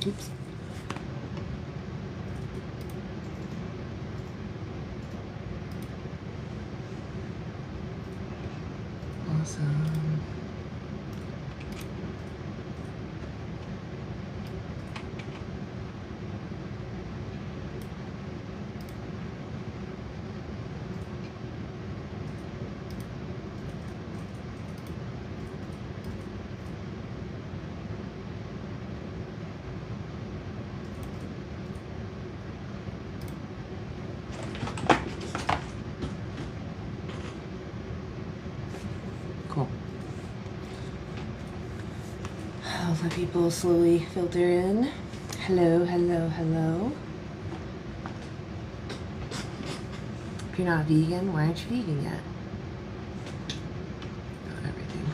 Oops. Awesome. Cool. I'll let people slowly filter in. Hello, hello, hello. If you're not vegan, why aren't you vegan yet? Got everything.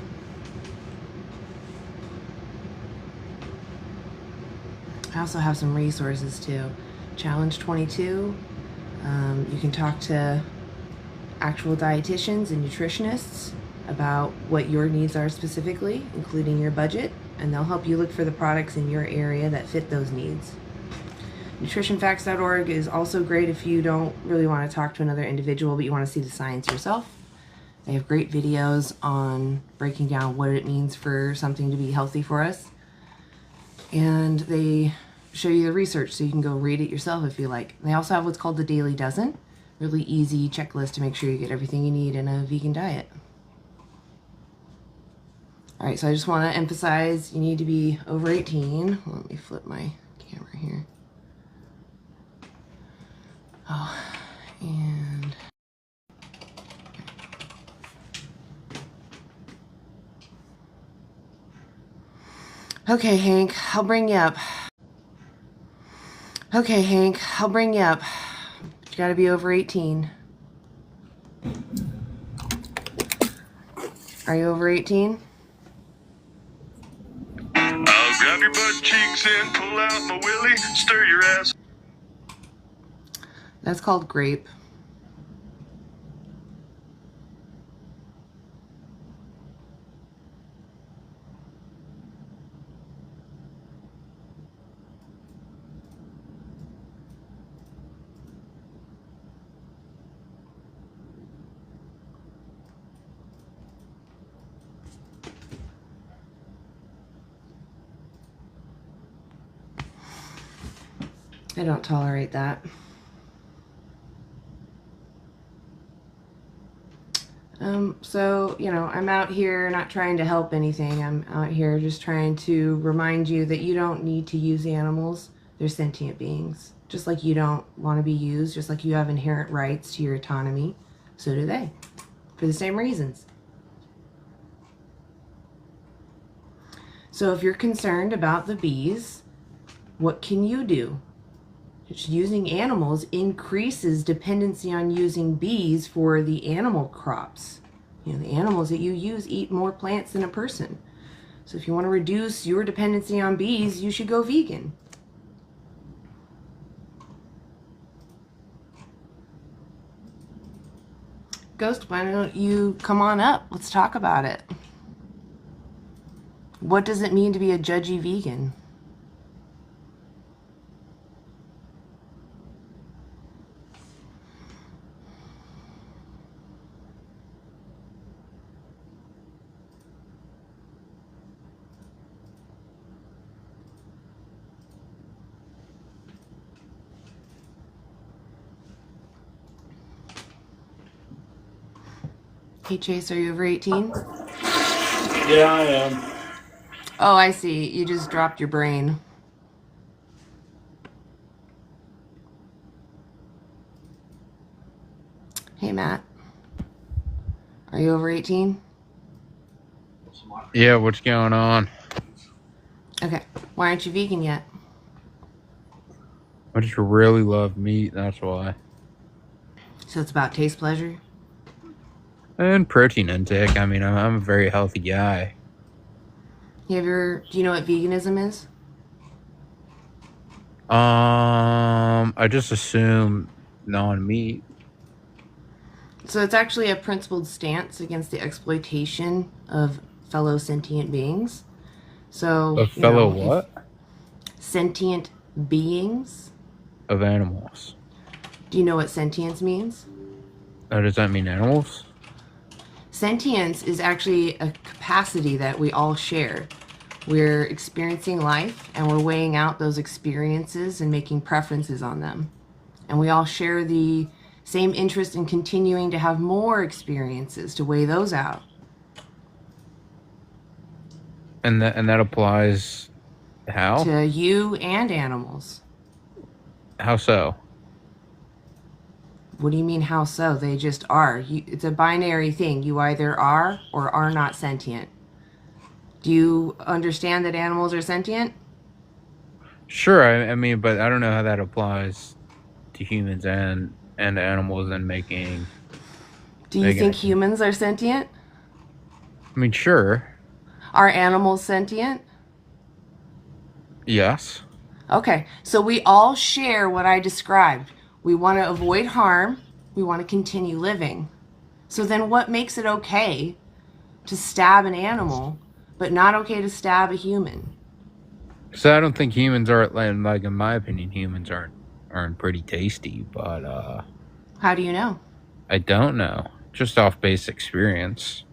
I also have some resources too. Challenge 22. You can talk to actual dietitians and nutritionists about what your needs are specifically, including your budget, and they'll help you look for the products in your area that fit those needs. Nutritionfacts.org is also great if you don't really want to talk to another individual, but you want to see the science yourself. They have great videos on breaking down what it means for something to be healthy for us. And they show you the research so you can go read it yourself if you like. They also have what's called the Dailey Dozen. Really easy checklist to make sure you get everything you need in a vegan diet. All right, so I just want to emphasize you need to be over 18. Let me flip my camera here. Oh, and okay, Hank, I'll bring you up. Okay, Hank, I'll bring you up. But you gotta be over 18. Are you over 18? I'll grab your butt cheeks and pull out my willy, stir your ass. That's called grape. I don't tolerate that. So, you know, I'm out here not trying to help anything. I'm out here just trying to remind you that you don't need to use animals. They're sentient beings. Just like you don't want to be used, just like you have inherent rights to your autonomy, so do they, for the same reasons. So if you're concerned about the bees, what can you do? Just using animals increases dependency on using bees for the animal crops. You know, the animals that you use eat more plants than a person. So if you want to reduce your dependency on bees, you should go vegan. Ghost, why don't you come on up? Let's talk about it. What does it mean to be a judgy vegan? Hey Chase, are you over 18? Yeah, I am. Oh, I see. You just dropped your brain. Hey Matt, are you over 18? Yeah, what's going on? Okay, why aren't you vegan yet? I just really love meat, that's why. So it's about taste pleasure? And protein intake. I mean, I'm a very healthy guy. Do you know what veganism is? I just assume non-meat. So it's actually a principled stance against the exploitation of fellow sentient beings. So, A fellow what? Sentient beings. Of animals. Do you know what sentience means? Does that mean animals? Sentience is actually a capacity that we all share. We're experiencing life and we're weighing out those experiences and making preferences on them. And we all share the same interest in continuing to have more experiences to weigh those out. And that applies how? To you and animals. How so? What do you mean, how so? They just are. It's a binary thing. You either are or are not sentient. Do you understand that animals are sentient? Sure, I mean, but I don't know how that applies to humans and animals and making... Do you think humans are sentient? I mean, sure. Are animals sentient? Yes. Okay, so we all share what I described. We want to avoid harm. We want to continue living. So then what makes it okay to stab an animal, but not okay to stab a human? So I don't think humans are, like in my opinion, humans aren't pretty tasty, but How do you know? I don't know. Just off base experience.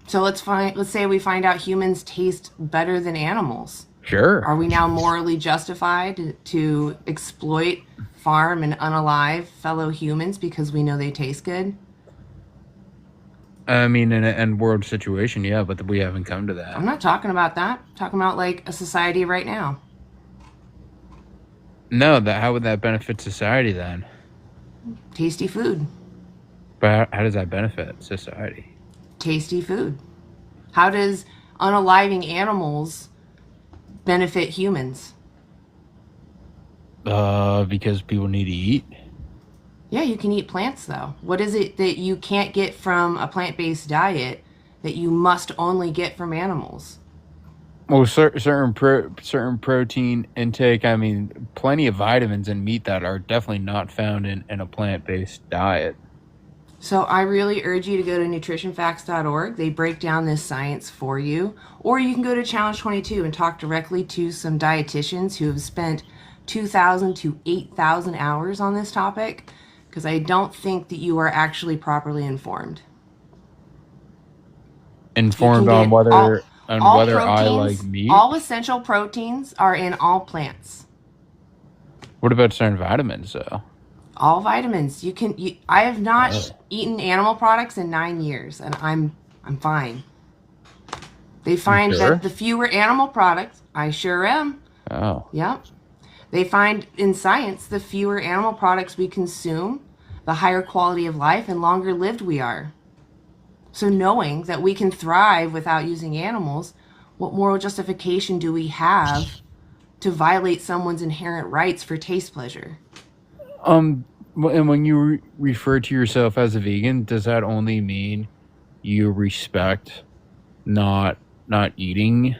So let's say we find out humans taste better than animals. Sure. Are we now morally justified to exploit, farm, and unalive fellow humans because we know they taste good? I mean, in an end world situation, yeah, but we haven't come to that. I'm not talking about that. I'm talking about like a society right now. No, how would that benefit society then? Tasty food. But how does that benefit society? Tasty food. How does unaliving animals benefit humans? Because people need to eat. Yeah, you can eat plants though. What is it that you can't get from a plant-based diet that you must only get from animals? Well, certain protein intake. I mean, plenty of vitamins in meat that are definitely not found in a plant-based diet. So I really urge you to go to nutritionfacts.org. They break down this science for you. Or you can go to Challenge 22 and talk directly to some dietitians who have spent 2,000 to 8,000 hours on this topic, because I don't think that you are actually properly informed. Informed on whether I like meat? All essential proteins are in all plants. What about certain vitamins, though? All vitamins. I have not eaten animal products in 9 years, and I'm fine. They find that the fewer animal products, I sure am. Oh. Yep. They find in science the fewer animal products we consume, the higher quality of life and longer lived we are. So knowing that we can thrive without using animals, what moral justification do we have to violate someone's inherent rights for taste pleasure? And when you refer to yourself as a vegan, does that only mean you respect not eating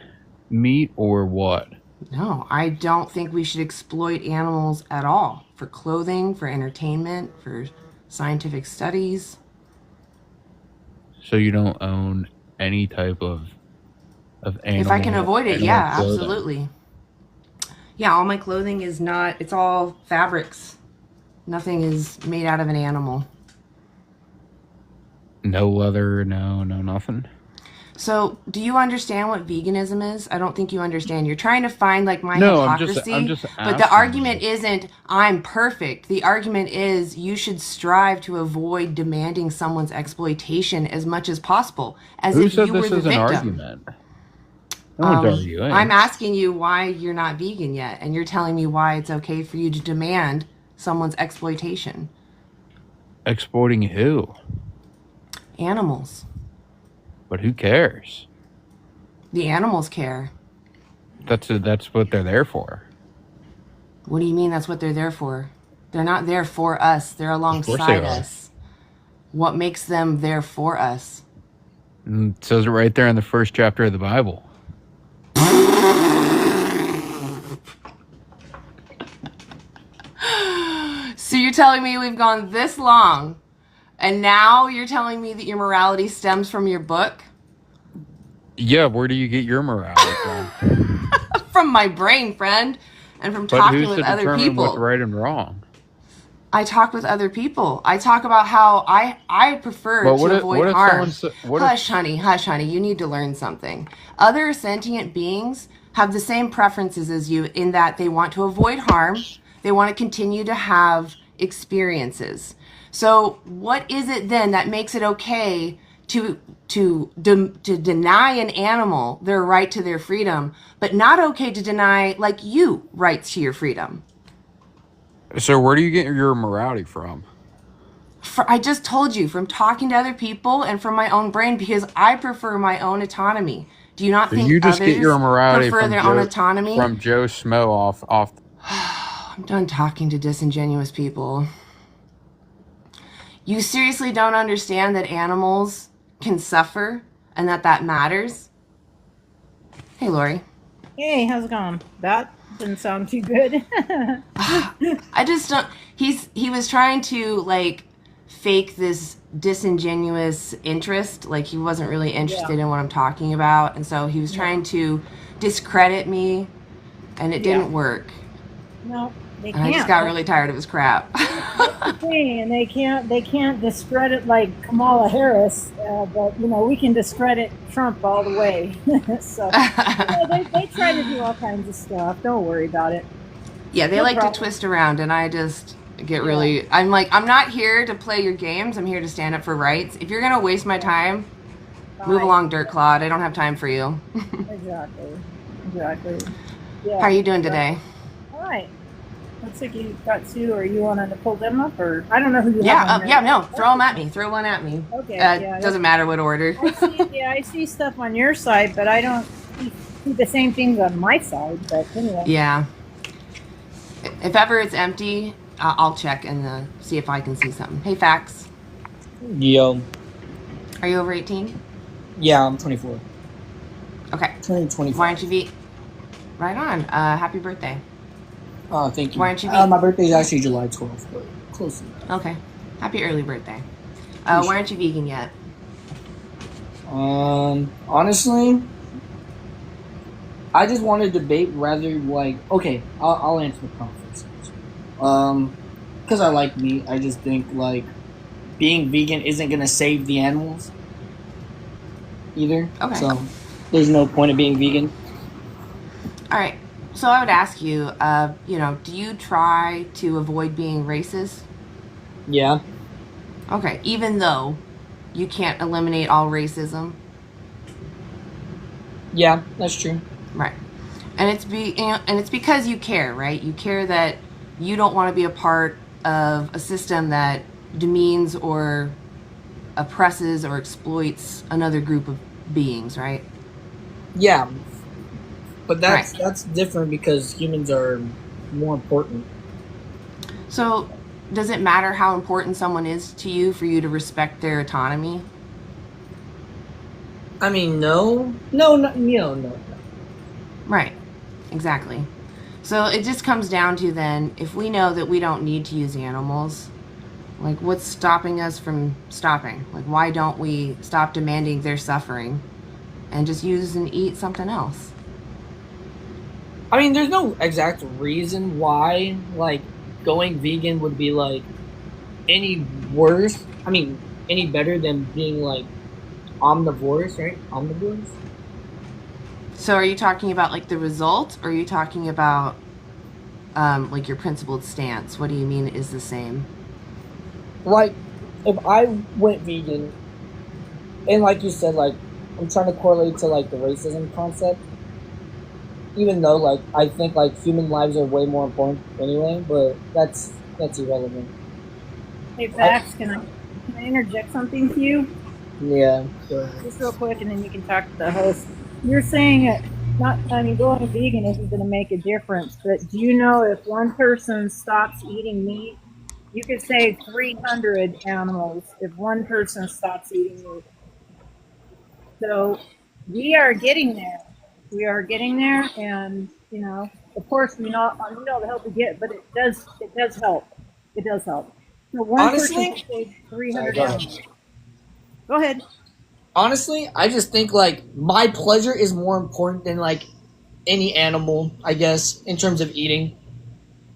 meat, or what? No, I don't think we should exploit animals at all for clothing, for entertainment, for scientific studies. So you don't own any type of animal? If I can avoid it, yeah, clothing. absolutely. Yeah, all my clothing is not, it's all fabrics. Nothing is made out of an animal. No leather, no nothing? So, do you understand what veganism is? I don't think you understand. You're trying to find like my hypocrisy. I'm just but the argument isn't I'm perfect. The argument is you should strive to avoid demanding someone's exploitation as much as possible, as if you were the victim. Who said this is an argument? No one's arguing. I'm asking you why you're not vegan yet, and you're telling me why it's okay for you to demand someone's exploitation. Exploiting who? Animals. But who cares? The animals care. That's what they're there for. What do you mean that's what they're there for? They're not there for us. They're alongside us. What makes them there for us? It says it right there in the first chapter of the Bible. So you're telling me we've gone this long, and now you're telling me that your morality stems from your book? Yeah, where do you get your morality from? From my brain, friend, and from But talking who's with to other determine what's people. right and wrong? I talk with other people. I talk about how I prefer But to avoid what if harm. what if Hush, honey, hush, honey. You need to learn something. Other sentient beings have the same preferences as you in that they want to avoid harm. They want to continue to have experiences. So, what is it then that makes it okay to deny an animal their right to their freedom, but not okay to deny like you rights to your freedom? so where do you get your morality from? I just told you from talking to other people and from my own brain because I prefer my own autonomy. Do you not So think you just get your others morality prefer their own autonomy? From Joe Smo off. I'm done talking to disingenuous people. You seriously don't understand that animals can suffer and that matters? Hey, Lori. Hey, how's it going? That didn't sound too good. I just don't. He was trying to like fake this disingenuous interest, like he wasn't really Yeah, interested in what I'm talking about, and so he was yeah, trying to discredit me, and it yeah. didn't work. No, they And I just can't. got really tired of his crap. That's the thing, and they can't discredit like Kamala Harris, but we can discredit Trump all the way. So they try to do all kinds of stuff. Don't worry about it. Yeah, they No like to problem. twist around, and I just get Yeah, really. I'm like, I'm not here to play your games. I'm here to stand up for rights. If you're gonna waste my time, move fine. along, Dirt Clod. I don't have time for you. Exactly. Exactly. How are Yeah. you doing So, today? all right. Looks like you got two. Are you wanting to pull them up, or I don't know who you have Yeah, on yeah, there. no, throw them at me. Throw one at me. Okay. Yeah. Doesn't matter what order. I see. Yeah, I see stuff on your side, but I don't see the same things on my side. But anyway. Yeah. If ever it's empty, I'll check and see if I can see something. Hey, Fax, Yo, are you over 18? yeah, I'm 24. Okay. Turning Why don't 25. you be right on? Happy birthday. Oh, thank Why you. don't you be My birthday is actually July 12th, but close enough. okay? Happy early birthday. Why Appreciate aren't you vegan yet? Honestly, I just want to debate rather like, okay, I'll answer the prompt first. Because I like meat, I just think like being vegan isn't gonna save the animals either. Okay. So there's no point of being vegan. All right. So I would ask you, do you try to avoid being racist? Yeah, Okay, even though you can't eliminate all racism, yeah, that's true. right? And it's because you care, right? You care that you don't want to be a part of a system that demeans or oppresses or exploits another group of beings, right? Yeah, but Right. that's different because humans are more important. So, does it matter how important someone is to you for you to respect their autonomy? I mean, no. Right. Exactly. So it just comes down to then, if we know that we don't need to use animals, like what's stopping us from stopping? Like why don't we stop demanding their suffering and just use and eat something else? I mean, there's no exact reason why, like, going vegan would be, like, any worse. I mean, any better than being, like, omnivores, right? Omnivores? So are you talking about like the result, or are you talking about like your principled stance? What do you mean is the same? Like, if I went vegan, and like you said, like, I'm trying to correlate to, like, the racism concept, even though, like, I think, like, human lives are way more important anyway, but that's irrelevant. Hey, Fax, can I interject something to you? Yeah. Go ahead. Just real quick, and then you can talk to the host. You're saying that going vegan isn't going to make a difference, but do you know if one person stops eating meat, you could save 300 animals if one person stops eating meat. So we are getting there. We are getting there, and of course, we know the help we get, but it does help. It does help. So one person Honestly, can save sorry, 300 go ahead. animals. Go ahead. Honestly, I just think like my pleasure is more important than like any animal, I guess, in terms of eating.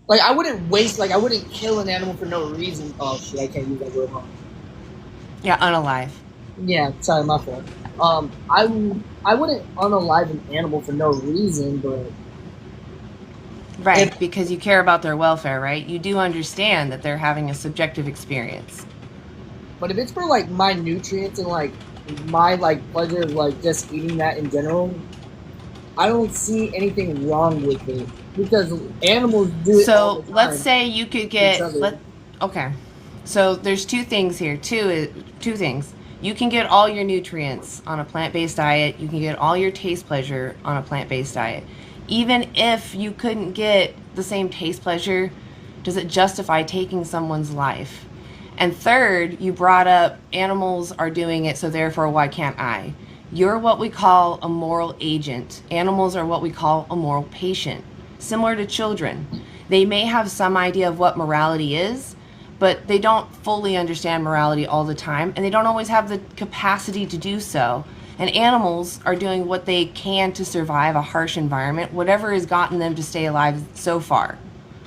Like I wouldn't waste, like I wouldn't kill an animal for no reason. Oh shit, I can't use that word. Huh? Yeah, unalive. Yeah, sorry, my fault. I wouldn't unalive an animal for no reason, but Right, if because you care about their welfare, right? You do understand that they're having a subjective experience. if it's for like my nutrients and like my like pleasure of like just eating that in general, I don't see anything wrong with it because animals do it all So the time. let's say you could get Each other. okay. So there's two things here. Two things. You can get all your nutrients on a plant-based diet. You can get all your taste pleasure on a plant-based diet. Even if you couldn't get the same taste pleasure, does it justify taking someone's life? And third, you brought up animals are doing it, so therefore why can't I? You're what we call a moral agent. Animals are what we call a moral patient, similar to children. They may have some idea of what morality is, but they don't fully understand morality all the time, and they don't always have the capacity to do so. And animals are doing what they can to survive a harsh environment, whatever has gotten them to stay alive so far,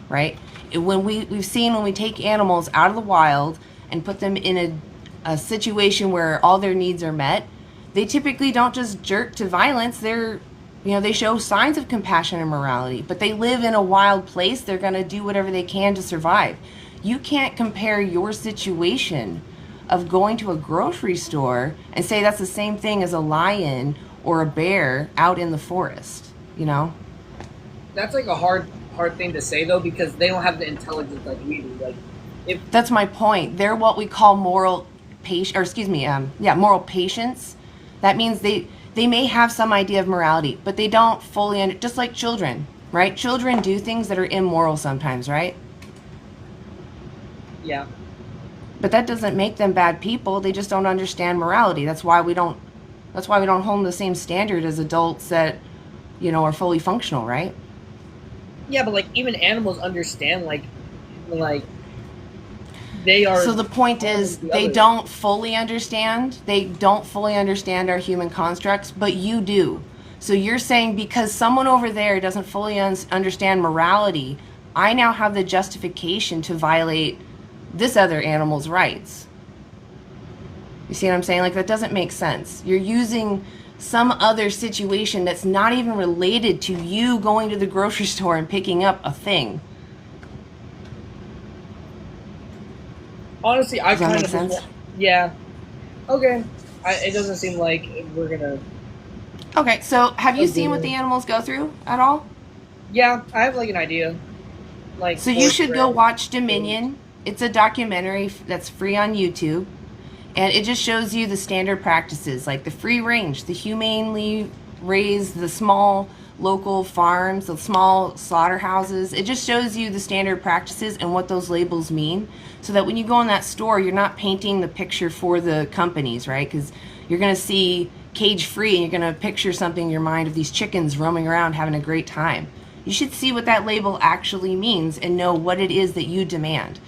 right? When we've seen when we take animals out of the wild and put them in a situation where all their needs are met, they typically don't just jerk to violence. They show signs of compassion and morality, but they live in a wild place. They're going to do whatever they can to survive. You can't compare your situation of going to a grocery store and say that's the same thing as a lion or a bear out in the forest, you know? That's like a hard thing to say though because they don't have the intelligence like we do. Like if That's my point. They're what we call moral patience. That means they may have some idea of morality, but they don't fully just like children, right? Children do things that are immoral sometimes, right? yeah. But that doesn't make them bad people. They just don't understand morality. That's why we don't hold them the same standard as adults that, are fully functional, right? Yeah, but like even animals understand like they are. So the point is they don't fully understand. They don't fully understand our human constructs, but you do. So you're saying because someone over there doesn't fully understand morality, I now have the justification to violate this other animal's rights. You see what I'm saying? Like that doesn't make sense. You're using some other situation that's not even related to you going to the grocery store and picking up a thing. Honestly, I Does that kind make of sense? Yeah. Okay. It doesn't seem like we're gonna. Okay, so have you Okay. seen what the animals go through at all? Yeah, I have like an idea. Like So you should go watch Dominion. It's a documentary that's free on YouTube. And it just shows you the standard practices, like the free range, the humanely raised, the small local farms, the small slaughterhouses. It just shows you the standard practices and what those labels mean, so that when you go in that store, you're not painting the picture for the companies, right? Because you're going to see cage free and you're going to picture something in your mind of these chickens roaming around having a great time. You should see what that label actually means and know what it is that you demand,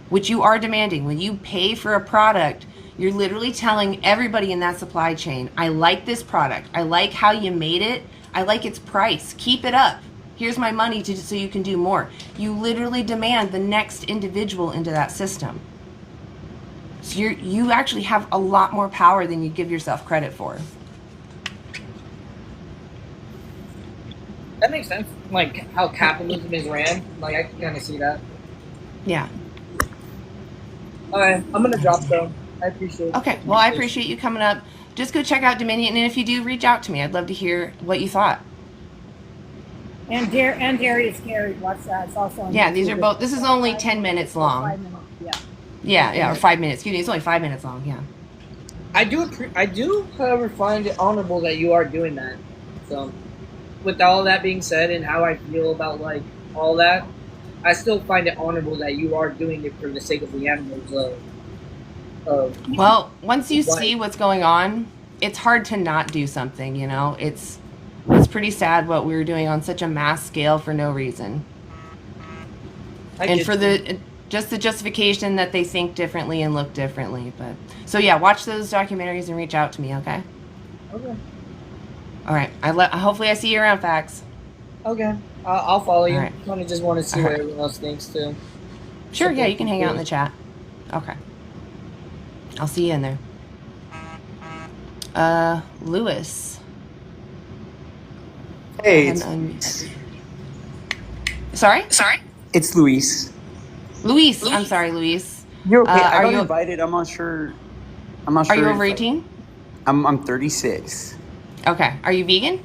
which you are demanding. When you pay for a product, you're literally telling everybody in that supply chain, I like this product. I like how you made it. I like its price. Keep it up. Here's my money so you can do more. You literally demand the next individual into that system. So you actually have a lot more power than you give yourself credit for. That makes sense. Like how capitalism is ran. Like I can kind of see that. Yeah. Alright, I'm gonna drop though. I appreciate it. Okay. Well, I appreciate you coming up. Just go check out Dominion, and if you do, reach out to me. I'd love to hear what you thought. And Dairy is Scary. Watch that. It's also on Yeah, YouTube. these are both. This is only 10 minutes long. 5 minutes. Yeah. Yeah, or 5 minutes. Excuse me, it's only 5 minutes long. Yeah. I do, however, find it honorable that you are doing that. So, with all that being said, and how I feel about like all that, I still find it honorable that you are doing it for the sake of the animals. Well, once you see what's going on, it's hard to not do something. It's pretty sad what we were doing on such a mass scale for no reason. And for just the justification that they think differently and look differently. But so yeah, watch those documentaries and reach out to me, okay? Okay. All right. Hopefully I see you around, Fax. Okay. I'll follow you. All right. I just want to see All what right. everyone else thinks too. Sure, yeah, you can hang out in the chat. Okay. I'll see you in there. Lewis. Hey, Sorry? it's Luis. Luis. I'm sorry, Luis. You're okay. I Are got you invited. I'm not sure. are you over 18? I'm 36. Okay. Are you vegan?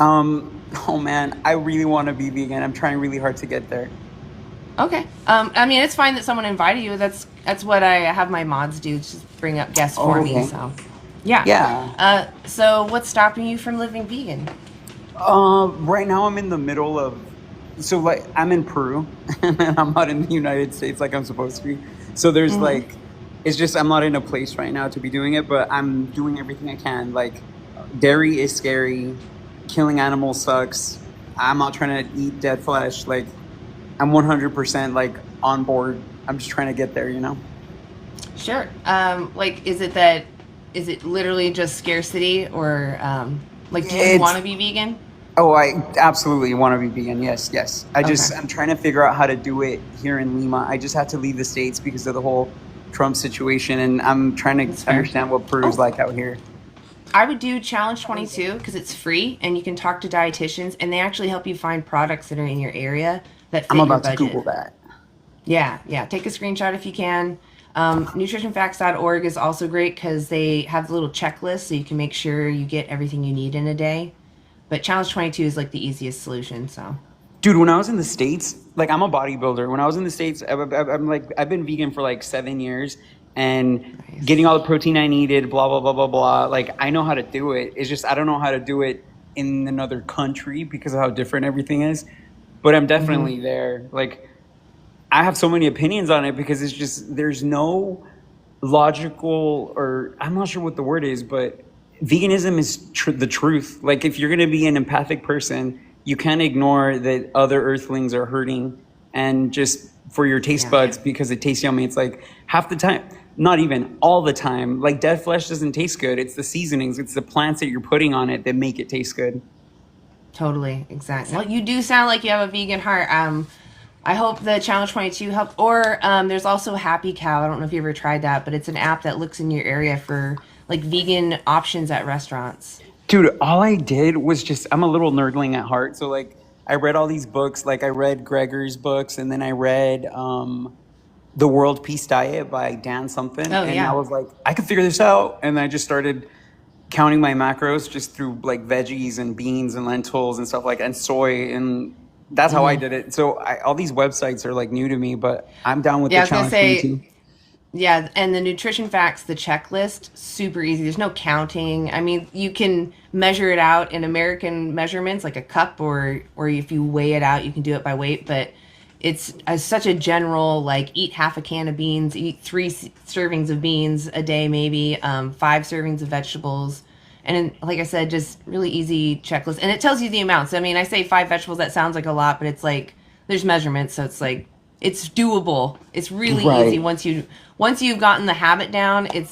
Oh man, I really want to be vegan. I'm trying really hard to get there. Okay. I mean, it's fine that someone invited you. That's what I have my mods do, just bring up guests for me. Okay. So, yeah. Yeah. So what's stopping you from living vegan? Right now I'm in the middle of, so like I'm in Peru and I'm not in the United States like I'm supposed to be. So there's like, it's just I'm not in a place right now to be doing it, but I'm doing everything I can. Like, dairy is scary. Killing animals sucks. I'm not trying to eat dead flesh. Like, I'm 100% like on board. I'm just trying to get there, you know? Sure. Like, is it literally just scarcity, or like, do you want to be vegan? Oh, I absolutely want to be vegan. Yes. I'm trying to figure out how to do it here in Lima. I just had to leave the States because of the whole Trump situation, and I'm trying to understand what Peru's like out here. I would do Challenge 22 because it's free and you can talk to dietitians and they actually help you find products that are in your area that fit I'm about your budget. to Google that. Yeah. Take a screenshot if you can. Nutritionfacts.org is also great because they have the little checklist so you can make sure you get everything you need in a day. But Challenge 22 is like the easiest solution. So, Dude, when I was in the States, like I'm a bodybuilder. When I was in the States, I've been vegan for like 7 years and getting all the protein I needed, blah, blah, blah, blah, blah. Like I know how to do it. It's just, I don't know how to do it in another country because of how different everything is. But I'm definitely there. Like I have so many opinions on it because it's just, there's no logical, or I'm not sure what the word is, but veganism is the truth. Like if you're going to be an empathic person, you can't ignore that other earthlings are hurting, and just for your taste buds because it tastes yummy. It's like half the time, not even all the time, like dead flesh doesn't taste good. It's the seasonings, it's the plants that you're putting on it that make it taste good. totally. Exactly. Well, you do sound like you have a vegan heart. I hope the Challenge 22 helped. Or there's also Happy Cow. I don't know if you ever tried that, but it's an app that looks in your area for like vegan options at restaurants. Dude, all I did was just, I'm a little nerdling at heart. So like I read all these books, like I read Gregor's books, and then I read The World Peace Diet by Dan something. Oh, and yeah. I was like, I could figure this out. And I just started counting my macros just through like veggies and beans and lentils and stuff like, and soy, and that's how I did it. So all these websites are like new to me, but I'm down with the challenge 22. Yeah, and the nutrition facts, the checklist, super easy. There's no counting. I mean, you can measure it out in American measurements, like a cup, or if you weigh it out, you can do it by weight. But it's such a general, like, eat half a can of beans, eat 3 servings of beans a day, maybe 5 servings of vegetables. And like I said, just really easy checklist. And it tells you the amounts. I mean, I say 5 vegetables, that sounds like a lot, but it's like, there's measurements, so it's like, it's doable. It's really easy once you've gotten the habit down. I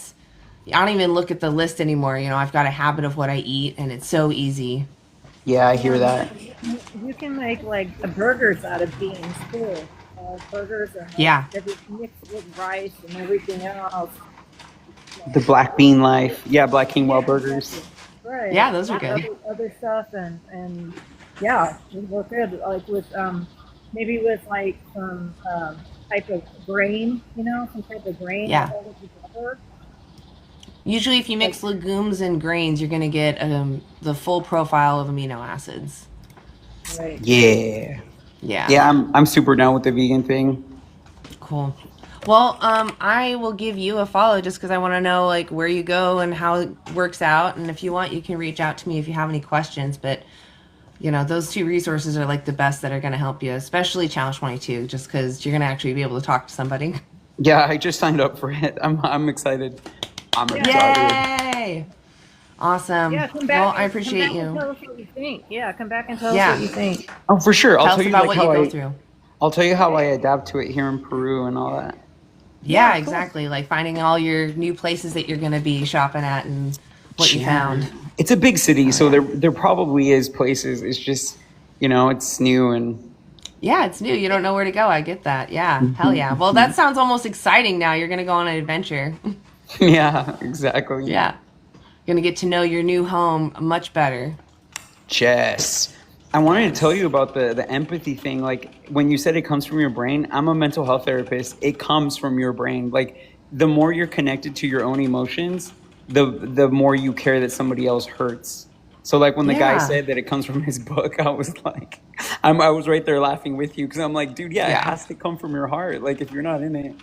don't even look at the list anymore. You know, I've got a habit of what I eat, and it's so easy. Yeah, I hear that. You can make like the burgers out of beans too. Burgers are mixed with rice and everything else. The black bean life. Yeah, Black Quinoa burgers. Right. Yeah, those are good. Other stuff and yeah, it work good. Like with maybe with like some type of grain, you know, some type of grain. Yeah. Usually if you mix legumes and grains, you're going to get the full profile of amino acids. Right. Yeah. Yeah. I'm super down with the vegan thing. Cool. Well, I will give you a follow just because I want to know like where you go and how it works out. And if you want, you can reach out to me if you have any questions. But you know, those 2 resources are like the best that are going to help you, especially Challenge 22, just because you're going to actually be able to talk to somebody. Yeah, I just signed up for it. I'm excited. I'm excited. Yay! Awesome. Yeah, come back. Well, I appreciate come back you. And tell us what you think. Yeah, come back and tell us what you think. Oh, for sure. I'll Tell tell us you about like what you how go I. through. I'll tell you how I adapt to it here in Peru and all that. Yeah, exactly. Like finding all your new places that you're going to be shopping at and what you found. It's a big city, so yeah. there probably is places. It's just, it's new and Yeah, it's new. You don't know where to go. I get that. Yeah. Hell yeah. Well, that sounds almost exciting now. You're going to go on an adventure. yeah, exactly. Yeah. You're going to get to know your new home much better. Yes. I wanted to tell you about the empathy thing. Like when you said it comes from your brain, I'm a mental health therapist. It comes from your brain. Like the more you're connected to your own emotions, the more you care that somebody else hurts. So like when the guy said that it comes from his book, I was like, I was right there laughing with you because I'm like, dude, it has to come from your heart. Like if you're not in it.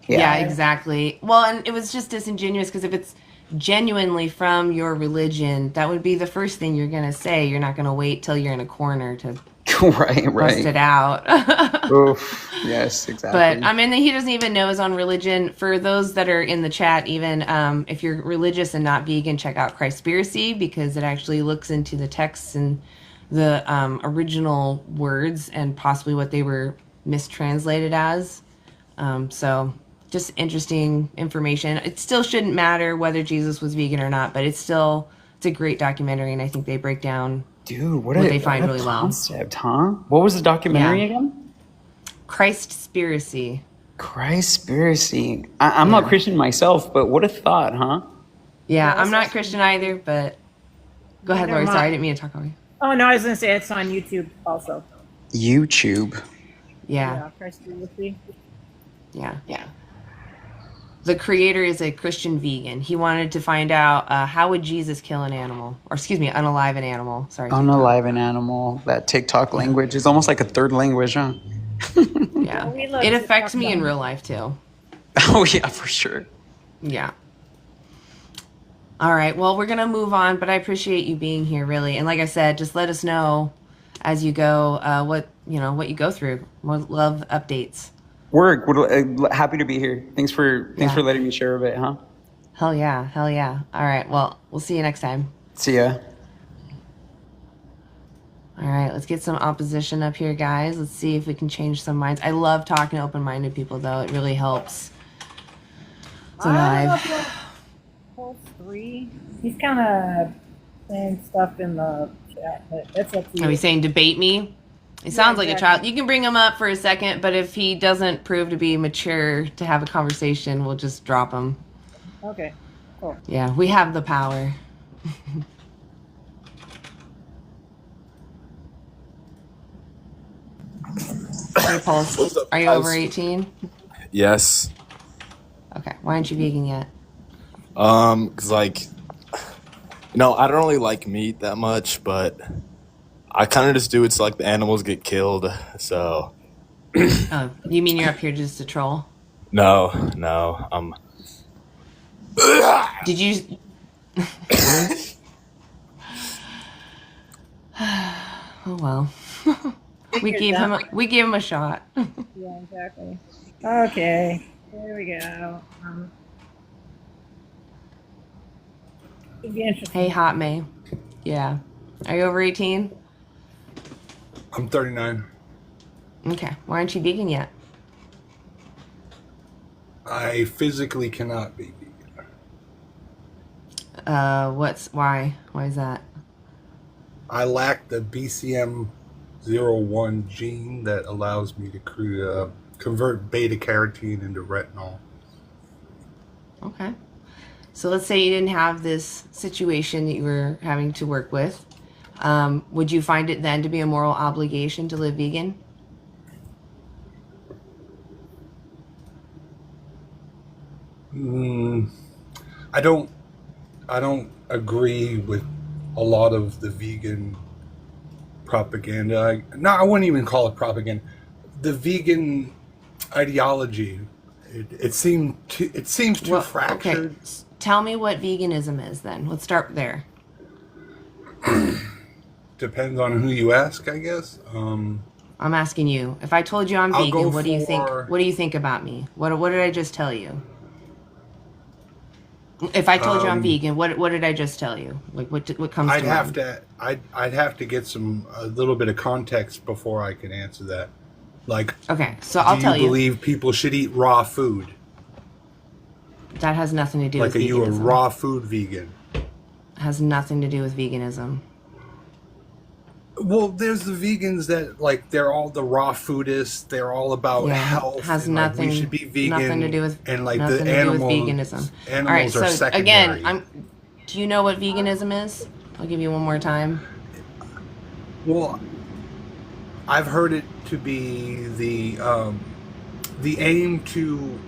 Yeah, exactly. Well, and it was just disingenuous because if it's genuinely from your religion, that would be the first thing you're going to say. You're not going to wait till you're in a corner to bust it out. Oof. Yes, exactly. But I mean, he doesn't even know his own religion. For those that are in the chat, even if you're religious and not vegan, check out Christspiracy because it actually looks into the texts and the original words and possibly what they were mistranslated as. So just interesting information. It still shouldn't matter whether Jesus was vegan or not, but it's a great documentary, and I think they break down what they find really concept, huh? What was the documentary again? Christspiracy. Christspiracy. I'm not Christian myself, but what a thought, huh? Yeah, I'm not Christian either, but go ahead, Lori. Sorry, I didn't mean to talk over you. Oh, no, I was going to say it's on YouTube also. YouTube. Yeah. Christspiracy. Yeah. The creator is a Christian vegan. He wanted to find out how would Jesus kill an animal, or unalive an animal. Sorry, unalive an animal. That TikTok language is almost like a third language, huh? Yeah, it affects me in real life too. Oh yeah, for sure. Yeah. All right. Well, we're gonna move on, but I appreciate you being here, really. And like I said, just let us know as you go what you go through. We'll love updates. Happy to be here. Thanks for letting me share a bit, huh? Hell yeah. All right, well, we'll see you next time. See ya. All right, let's get some opposition up here, guys. Let's see if we can change some minds. I love talking to open-minded people, though. It really helps. It's alive. Pulse 3. He's kind of saying stuff in the chat, but that's up to you. Are we saying debate me? He sounds like a child. You can bring him up for a second, but if he doesn't prove to be mature to have a conversation, we'll just drop him. Okay, cool. Yeah, we have the power. Hey, Pulse, are you over 18? Yes. Okay, why aren't you vegan yet? Cause I don't really like meat that much, but I kind of just do it so like the animals get killed. So. Oh, you mean you're up here just to troll? No. Did you? Oh well. we gave him a shot. Yeah, exactly. Okay, here we go. It'd be interesting. Hey, Hot May. Yeah. Are you over 18? I'm 39. Okay. Why aren't you vegan yet? I physically cannot be vegan. Why? Why is that? I lack the BCM01 gene that allows me to convert beta carotene into retinol. Okay. So let's say you didn't have this situation that you were having to work with. Would you find it then to be a moral obligation to live vegan? I don't agree with a lot of the vegan propaganda. I wouldn't even call it propaganda. The vegan ideology, it seems too fractured. Okay. Tell me what veganism is then. Let's start there. Depends on who you ask, I guess. I'm asking you. If I told you I'm vegan, what do you think? What do you think about me? What did I just tell you? If I told you I'm vegan, what did I just tell you? Like what comes to mind? I'd have to get a little bit of context before I can answer that. Like, Okay, so I'll tell do you you. believe people should eat raw food? That has nothing to do Like, with are you a veganism. raw food vegan? Has nothing to do with veganism. Well, there's the vegans that, like, they're all the raw foodists. They're all about health. Has and, nothing. Like, we should be vegan. Nothing to do with. And like nothing the to animals, do with veganism. Animals All right, are so secondary. again, do you know what veganism is? I'll give you one more time. Well, I've heard it to be the aim to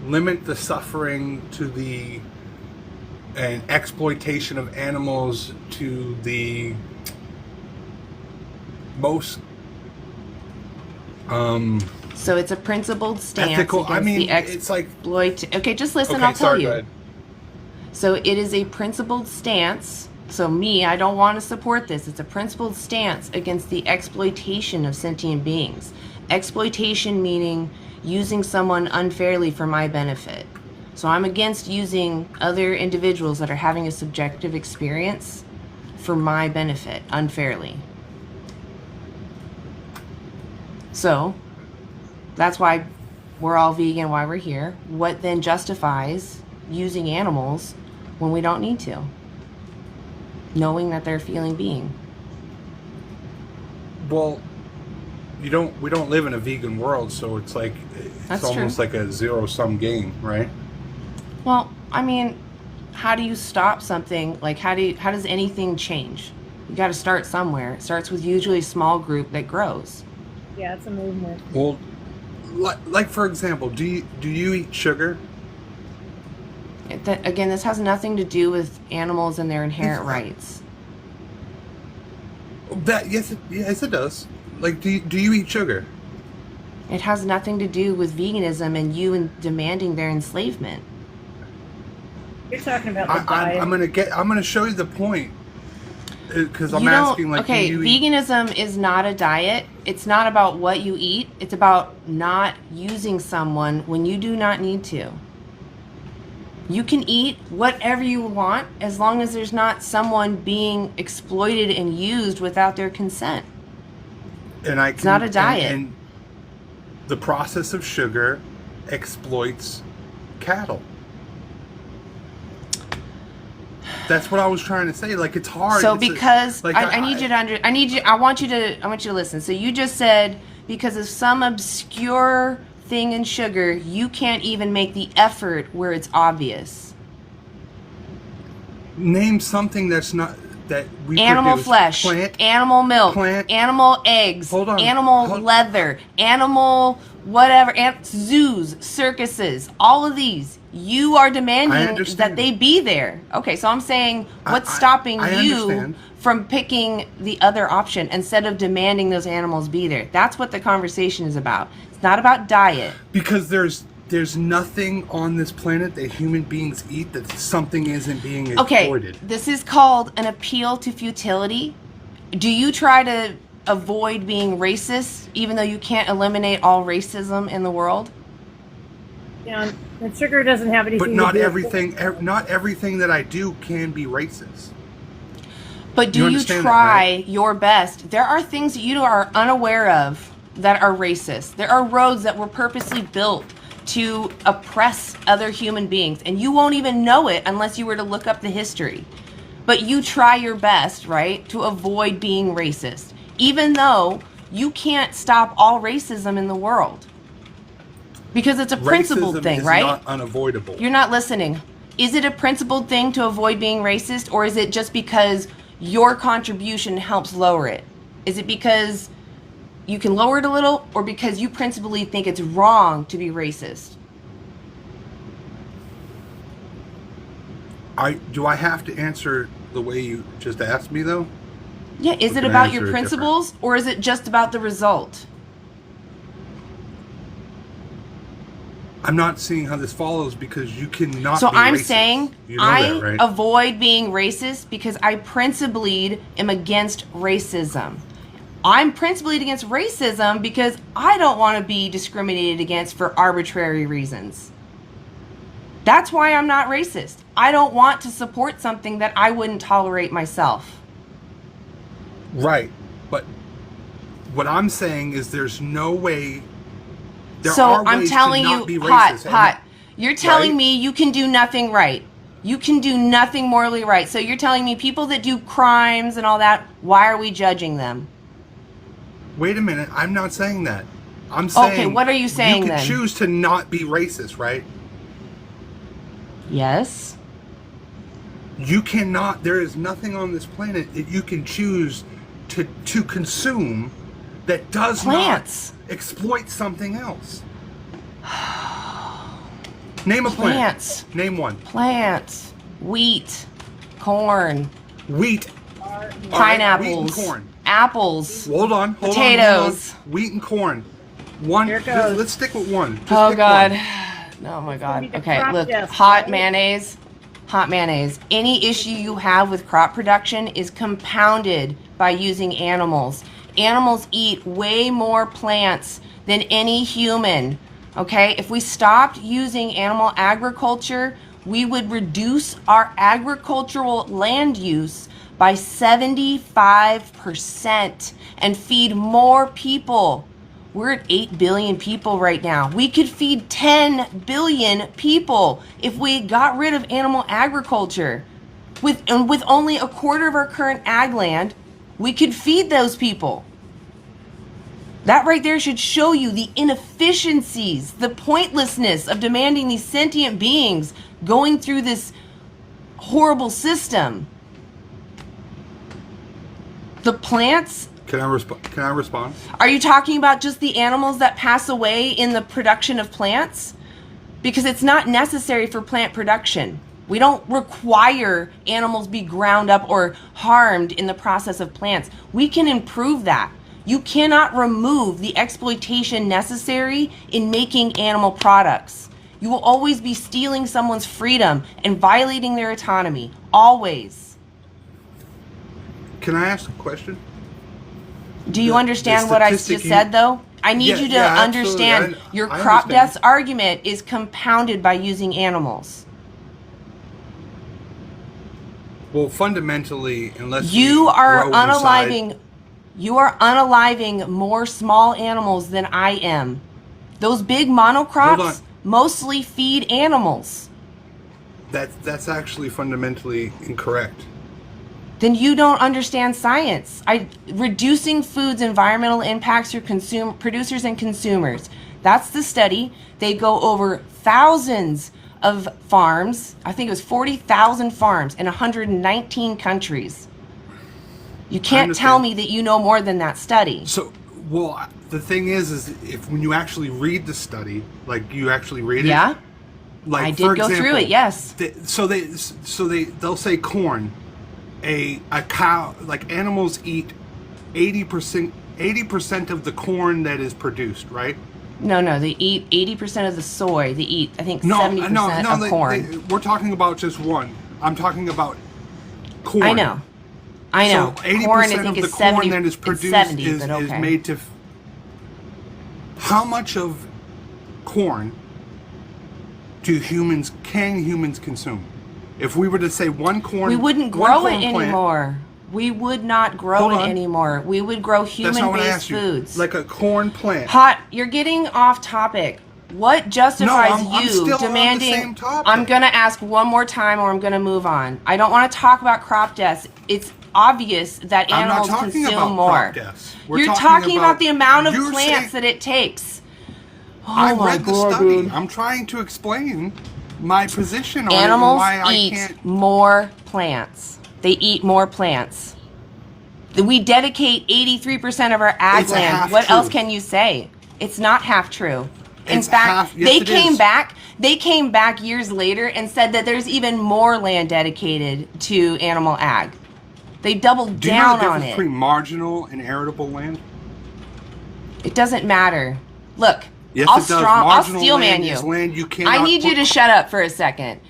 limit the suffering to the and exploitation of animals to the most So it's a principled stance ethical. against I mean, the it's like Okay, just listen. okay. I'll tell Sorry, you. go ahead. So it is a principled stance. So I don't want to support this. It's a principled stance against the exploitation of sentient beings. Exploitation meaning using someone unfairly for my benefit. So I'm against using other individuals that are having a subjective experience for my benefit unfairly. So that's why we're all vegan, why we're here. What then justifies using animals when we don't need to? Knowing that they're a feeling being. Well, we don't live in a vegan world, so it's like That's almost true. like a zero-sum game, right? Well, I mean, how do you stop something? Like, how does anything change? You got to start somewhere. It starts with usually a small group that grows. Yeah, it's a movement. Well, like for example, do you eat sugar? Again, this has nothing to do with animals and their inherent rights. Yes, it does. Like, do you eat sugar? It has nothing to do with veganism and you demanding their enslavement. You're talking about the diet. I'm gonna show you the point because I'm You don't- asking like, okay, do you eat? veganism is not a diet. It's not about what you eat. It's about not using someone when you do not need to. You can eat whatever you want as long as there's not someone being exploited and used without their consent. And It's not a diet. And the process of sugar exploits cattle. That's what I was trying to say. Like, it's hard. So It's because like, I need you to I want you to listen. So you just said because of some obscure thing in sugar, you can't even make the effort where it's obvious. name something that's not that we Animal produce. flesh, Plant. animal milk, plant- animal eggs, Hold on, animal hold- leather, animal whatever, zoos, circuses, all of these. You are I demanding understand. that they be there. Okay, so I'm saying what's stopping I you understand. from picking the other option instead of demanding those animals be there? That's what the conversation is about. It's not about diet. Because there's nothing on this planet that human beings eat that something isn't being Okay, exploited. this is called an appeal to futility. Do you try to avoid being racist even though you can't eliminate all racism in the world? Yeah, and sugar doesn't have anything But to not do with everything that I do can be racist. But do You you understand that, try right? your best? There are things that you are unaware of that are racist. There are roads that were purposely built to oppress other human beings, and you won't even know it unless you were to look up the history. But you try your best, right, to avoid being racist, even though you can't stop all racism in the world. Because it's a principled Racism thing, is right? not unavoidable. You're not listening. Is it a principled thing to avoid being racist, or is it just because your contribution helps lower it? Is it because you can lower it a little, or because you principally think it's wrong to be racist? Do I have to answer the way you just asked me though? Yeah, is Or it can I about answer your it principles, or is it just about the result? I'm not seeing how this follows because you cannot. So be I'm racist. saying You know I that, right? avoid being racist because I principally am against racism. I'm principally against racism because I don't want to be discriminated against for arbitrary reasons. That's why I'm not racist. I don't want to support something that I wouldn't tolerate myself. Right, but What I'm saying is there's no way. So I'm ways telling to you, not be racist. Hot. You're telling Right? me you can do nothing right. You can do nothing morally right. So you're telling me people that do crimes and all that, why are we judging them? Wait a minute. I'm not saying that. I'm saying. Okay, what are you saying You can then? choose to not be racist, right? Yes. You cannot. There is nothing on this planet that you can choose to consume that does Plants. not exploit something else. Name a plant. Plants. Name one. Plants. Wheat. Corn. Wheat. Pineapples. Wheat and corn. Apples. Hold on. Potatoes. Hold on. Wheat and corn. One. Here it goes. Let's stick with one. Just Oh pick God. one. Oh my It's gonna God. be the Okay, crop look. dust, Hot right? mayonnaise. Hot mayonnaise. Any issue you have with crop production is compounded by using animals. Animals eat way more plants than any human. Okay? If we stopped using animal agriculture, we would reduce our agricultural land use by 75% and feed more people. We're at 8 billion people right now. We could feed 10 billion people if we got rid of animal agriculture. With only a quarter of our current ag land, we could feed those people. That right there should show you the inefficiencies, the pointlessness of demanding these sentient beings going through this horrible system. The plants. Can I respond? Are you talking about just the animals that pass away in the production of plants? Because it's not necessary for plant production. We don't require animals be ground up or harmed in the process of plants. We can improve that. You cannot remove the exploitation necessary in making animal products. You will always be stealing someone's freedom and violating their autonomy. Always. Can I ask a question? Do you The understand what I just statistic said, though? I need you to absolutely. understand your I crop understand. deaths argument is compounded by using animals. Well, fundamentally, unless You we are grow inside- unaliving more small animals than I am. Those big Hold on. monocrops mostly feed animals. That's actually fundamentally incorrect. Then you don't understand science. Reducing food's environmental impacts through producers and consumers. That's the study. They go over thousands of farms. I think it was 40,000 farms in 119 countries. You can't tell me that you know more than that study. So, well, the thing is if when you actually read the study, like you actually read it. Yeah. Like I did for go example, through it, yes. They'll say corn, a cow, like animals eat 80% of the corn that is produced, right? No, they eat 80% of the soy. They eat, I think, No, 70% of corn. we're talking about just one. I'm talking about corn. I know. So 80% Corn, I think, of the is corn 70. that is It's produced 70, is but okay. made to. How much of corn can humans consume? If we were to say one corn, We wouldn't one grow corn it plant- anymore. We would not grow Hold it on. anymore. We would grow That's not what I human-based asked you. foods. Like a corn plant. Hot, you're getting off topic. What justifies I'm you still on the demanding? same topic. I'm gonna ask one more time, or I'm gonna move on. I don't want to talk about crop deaths. It's obvious that I'm not animals talking consume about more. crop deaths. We're You're talking about the amount of you're plants saying- that it takes. Oh I my read the God, study. dude. I'm trying to explain my position on Animals it and why I eat can't. more plants. They eat more plants. We dedicate 83% of our ag It's a land. half What else truth. can you say? It's not half true. In It's fact, half- yes, they it came is. back. They came back years later and said that there's even more land dedicated to animal ag. They doubled Do you know the down on difference it. between marginal and arable land? It doesn't matter. Look, Yes, I'll it does. I'll Marginal steel man land you. is land you cannot I need you put- to shut up for a second.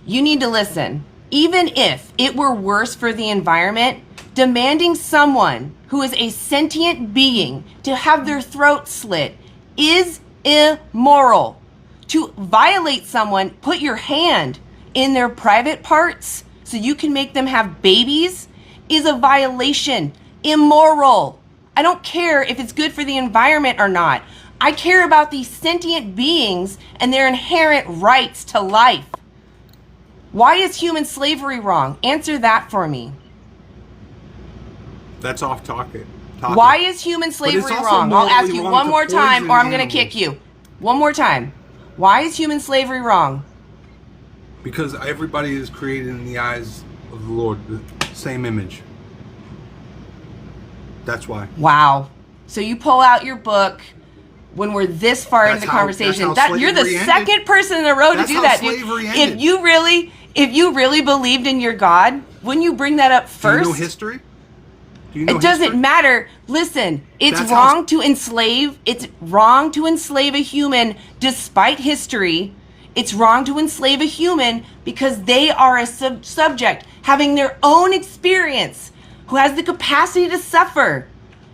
You need to listen. Even if it were worse for the environment, demanding someone who is a sentient being to have their throat slit is immoral. To violate someone, put your hand in their private parts so you can make them have babies, is a violation. Immoral. I don't care if it's good for the environment or not. I care about these sentient beings and their inherent rights to life. Why is human slavery wrong? Answer that for me. That's off topic. Why is human slavery also wrong? I'll ask you morally wrong one to more time poison or I'm going to animals. kick you. One more time. Why is human slavery wrong? Because everybody is created in the eyes of the Lord, the same image. That's why. Wow. So you pull out your book when we're this far into the conversation. You're the second person in a row to do that, dude. If you really believed in your God, wouldn't you bring that up first? Do you know history? Do you know It doesn't history? matter. Listen, it's That's wrong to enslave. It's wrong to enslave a human despite history. It's wrong to enslave a human because they are a subject having their own experience who has the capacity to suffer.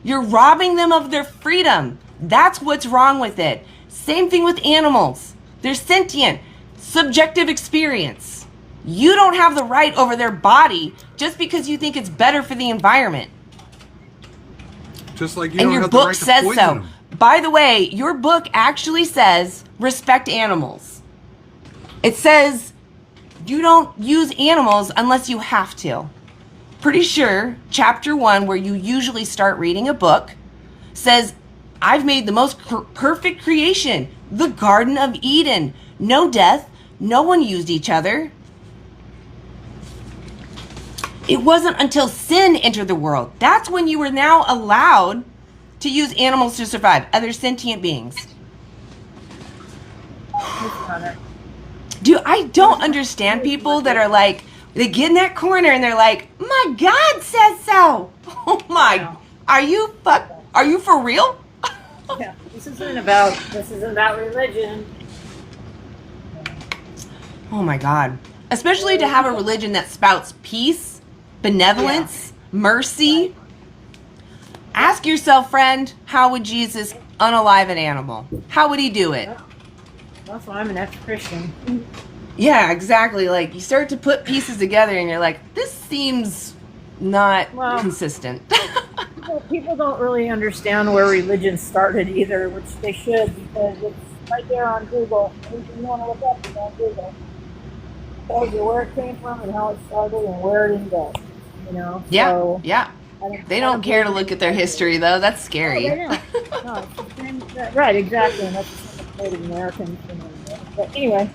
You're robbing them of their freedom. That's what's wrong with it. Same thing with animals. They're sentient, subjective experience. You don't have the right over their body just because you think it's better for the environment. Just like you And don't your have the book right to says poison so. them. By the way, your book actually says respect animals. It says you don't use animals unless you have to. Pretty sure chapter 1, where you usually start reading a book, says I've made the most perfect creation, the Garden of Eden. No death, no one used each other. It wasn't until sin entered the world. That's when you were now allowed to use animals to survive, other sentient beings. Dude, I don't understand people that are like, they get in that corner and they're like, my God says so. Oh my, are you for real? Yeah, this isn't about religion. Oh my God. Especially to have a religion that spouts peace, benevolence, mercy. Ask yourself, friend, how would Jesus unalive an animal? How would he do it? That's why I'm an ex-Christian. Yeah, exactly. Like, you start to put pieces together and you're like, this seems not consistent. People don't really understand where religion started either, which they should, because it's right there on Google. Anything you want to look up is on Google. It tells you where it came from and how it started and where it ended up. You know? Yeah, So, yeah. They don't care to look at their history, though. That's scary. No, they don't. No, it's the same, right, exactly. And that's the same with Native Americans. But anyway,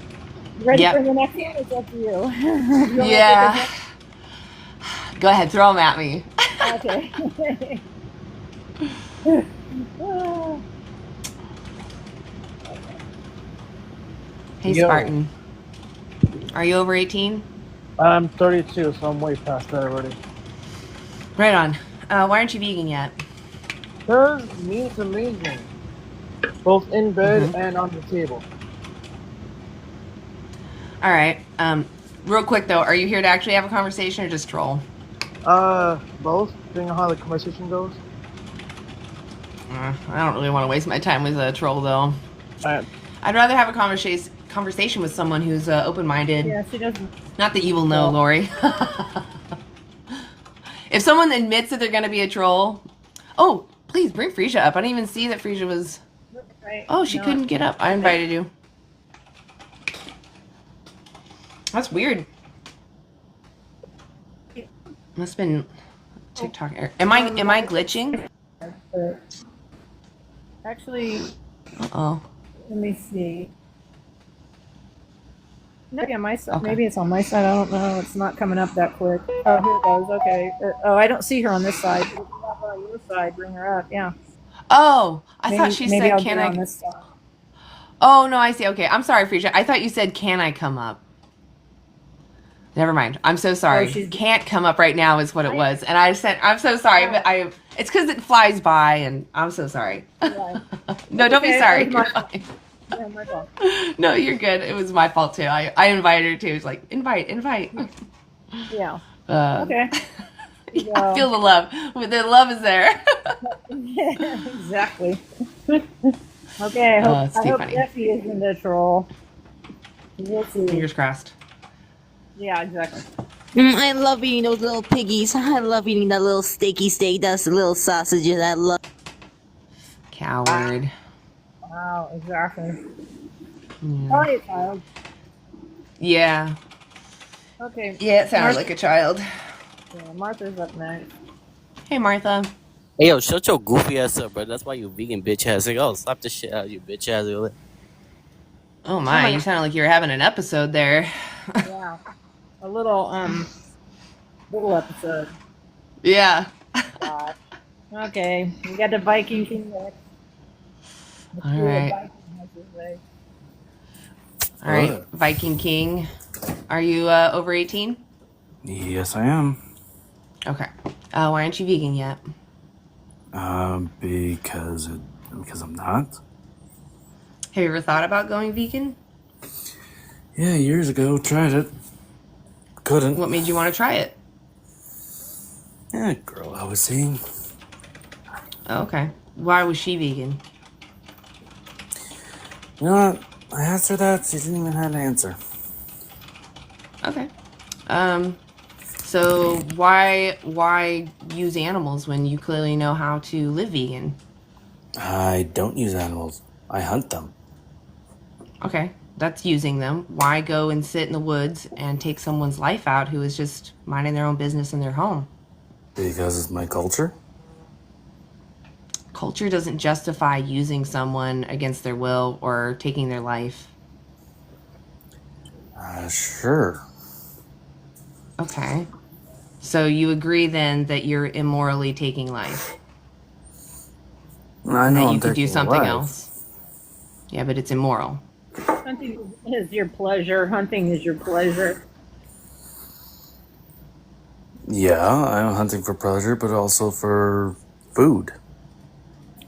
you ready for the next one? It's up to you. Yeah. Go ahead, throw them at me. Okay. Hey, Spartan. Are you over 18? I'm 32, so I'm way past that already. Right on. Why aren't you vegan yet? Because meat's amazing. Both in bed and on the table. All right. Real quick, though, are you here to actually have a conversation or just troll? Both, depending on how the conversation goes. I don't really want to waste my time with a troll, though. I'd rather have a conversation with someone who's open-minded. Yeah, she doesn't. Not that you will know, Lori. If someone admits that they're going to be a troll... Oh, please, bring Frisia up. I didn't even see that Frisia was... Right. Oh, she couldn't get up. I invited you. That's weird. Must have been TikTok error. Am I glitching? Actually, Uh-oh. let me see. Maybe on my side. Maybe it's on my side. I don't know. It's not coming up that quick. Oh, here it goes. Okay. I don't see her on this side. If you have her on your side, bring her up. Yeah. Oh, I thought she said, I'll can get I... on this side. Oh, no, I see. Okay, I'm sorry, Frisia. I thought you said, can I come up? Never mind. I'm so sorry. Can't come up right now is what it was. And I said, I'm so sorry. But it's because it flies by, and I'm so sorry. Yeah. No, don't be sorry. You're fine. Yeah, my fault. No, you're good. It was my fault, too. I invited her, too. It was like, invite. Yeah. Okay. Yeah. I feel the love. The love is there. Yeah, exactly. Okay, I hope funny. Jeffy isn't a troll. We'll see. Fingers crossed. Yeah, exactly. I love eating those little piggies. I love eating that little steaky steak, those little sausages. I love. Coward. Wow, exactly. Yeah. Probably a child. Yeah. Okay. Yeah, it sounded like a child. Yeah, Martha's up next. Hey, Martha. Hey yo, shut your goofy ass up, bro. That's why you vegan bitch ass. Like, oh, slap the shit out of you, bitch ass. Oh my, you sounded like you were having an episode there. Yeah. A little episode. Yeah. Okay, we got the Viking King next. All right. All right, Viking King. Are you over 18? Yes, I am. Okay. Why aren't you vegan yet? Because I'm not. Have you ever thought about going vegan? Yeah, years ago, tried it. Couldn't. What made you want to try it? Yeah, girl I was seeing. Okay. Why was she vegan? You know what? I asked her that. She didn't even have an answer. Okay. So why use animals when you clearly know how to live vegan? I don't use animals. I hunt them. Okay, that's using them. Why go and sit in the woods and take someone's life out who is just minding their own business in their home? Because it's my culture. Culture doesn't justify using someone against their will or taking their life. Sure. Okay. So you agree then that you're immorally taking life? I know that I'm you could do taking something life. else. Yeah, but it's immoral. Hunting is your pleasure. Hunting is your pleasure. Yeah, I'm hunting for pleasure, but also for food.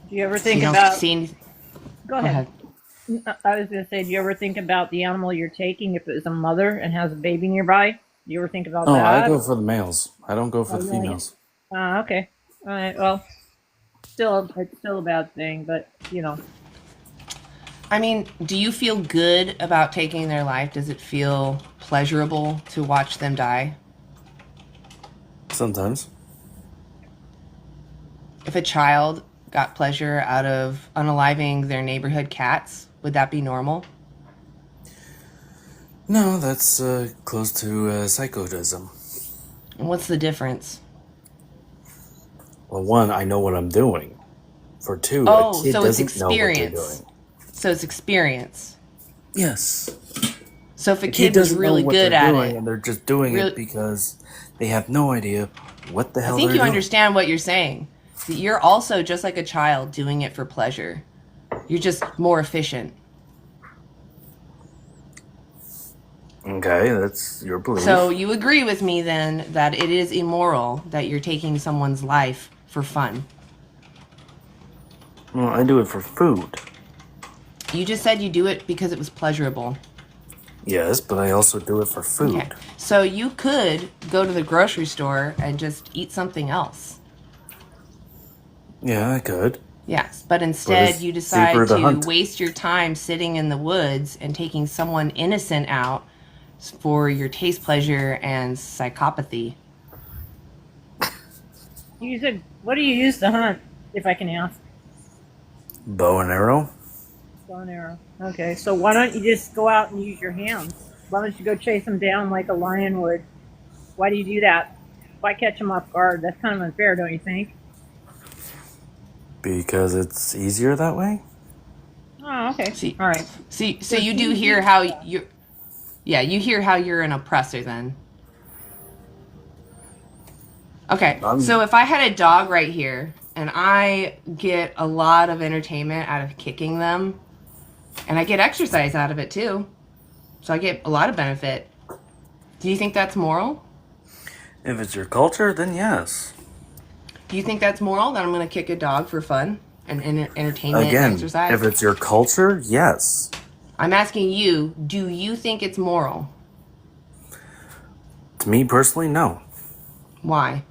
Do you ever think You don't about? see any- Go ahead. I was going to say, do you ever think about the animal you're taking if it was a mother and has a baby nearby? Do you ever think about No, that? I go for the males. I don't go for the yeah. females. Okay. All right. Well, it's still a bad thing, but you know. I mean, do you feel good about taking their life? Does it feel pleasurable to watch them die? Sometimes. If a child got pleasure out of unaliving their neighborhood cats, would that be normal? No, that's close to psychodism. What's the difference? Well, one, I know what I'm doing. For two, Oh, a kid so it's doesn't know what they're experience. doing. So it's experience. Yes. So if a The kid was doesn't know really what good they're at doing, it, and they're just doing Really- it because they have no idea what the hell I think they're you doing. understand what you're saying. That you're also just like a child doing it for pleasure. You're just more efficient. Okay, that's your belief. So you agree with me then that it is immoral that you're taking someone's life for fun. Well, I do it for food. You just said you do it because it was pleasurable. Yes, but I also do it for food. Okay. So you could go to the grocery store and just eat something else. Yeah, I could. Yes, but instead it's you decide cheaper to to hunt. waste your time sitting in the woods and taking someone innocent out for your taste pleasure and psychopathy. You said, what do you use to hunt? If I can ask. Bow and arrow? Bow and arrow. Okay, so why don't you just go out and use your hands? Why don't you go chase them down like a lion would? Why do you do that? Why catch them off guard? That's kind of unfair, don't you think? Because it's easier that way? Oh, okay. See, all right. See, so you do hear how you, yeah, you hear how you're an oppressor then. Okay, so if I had a dog right here and I get a lot of entertainment out of kicking them, and I get exercise out of it too, so I get a lot of benefit. Do you think that's moral? If it's your culture, then yes. Do you think that's moral that I'm going to kick a dog for fun and entertainment Again, and exercise? if it's your culture, yes. I'm asking you, do you think it's moral? To me personally, no. Why?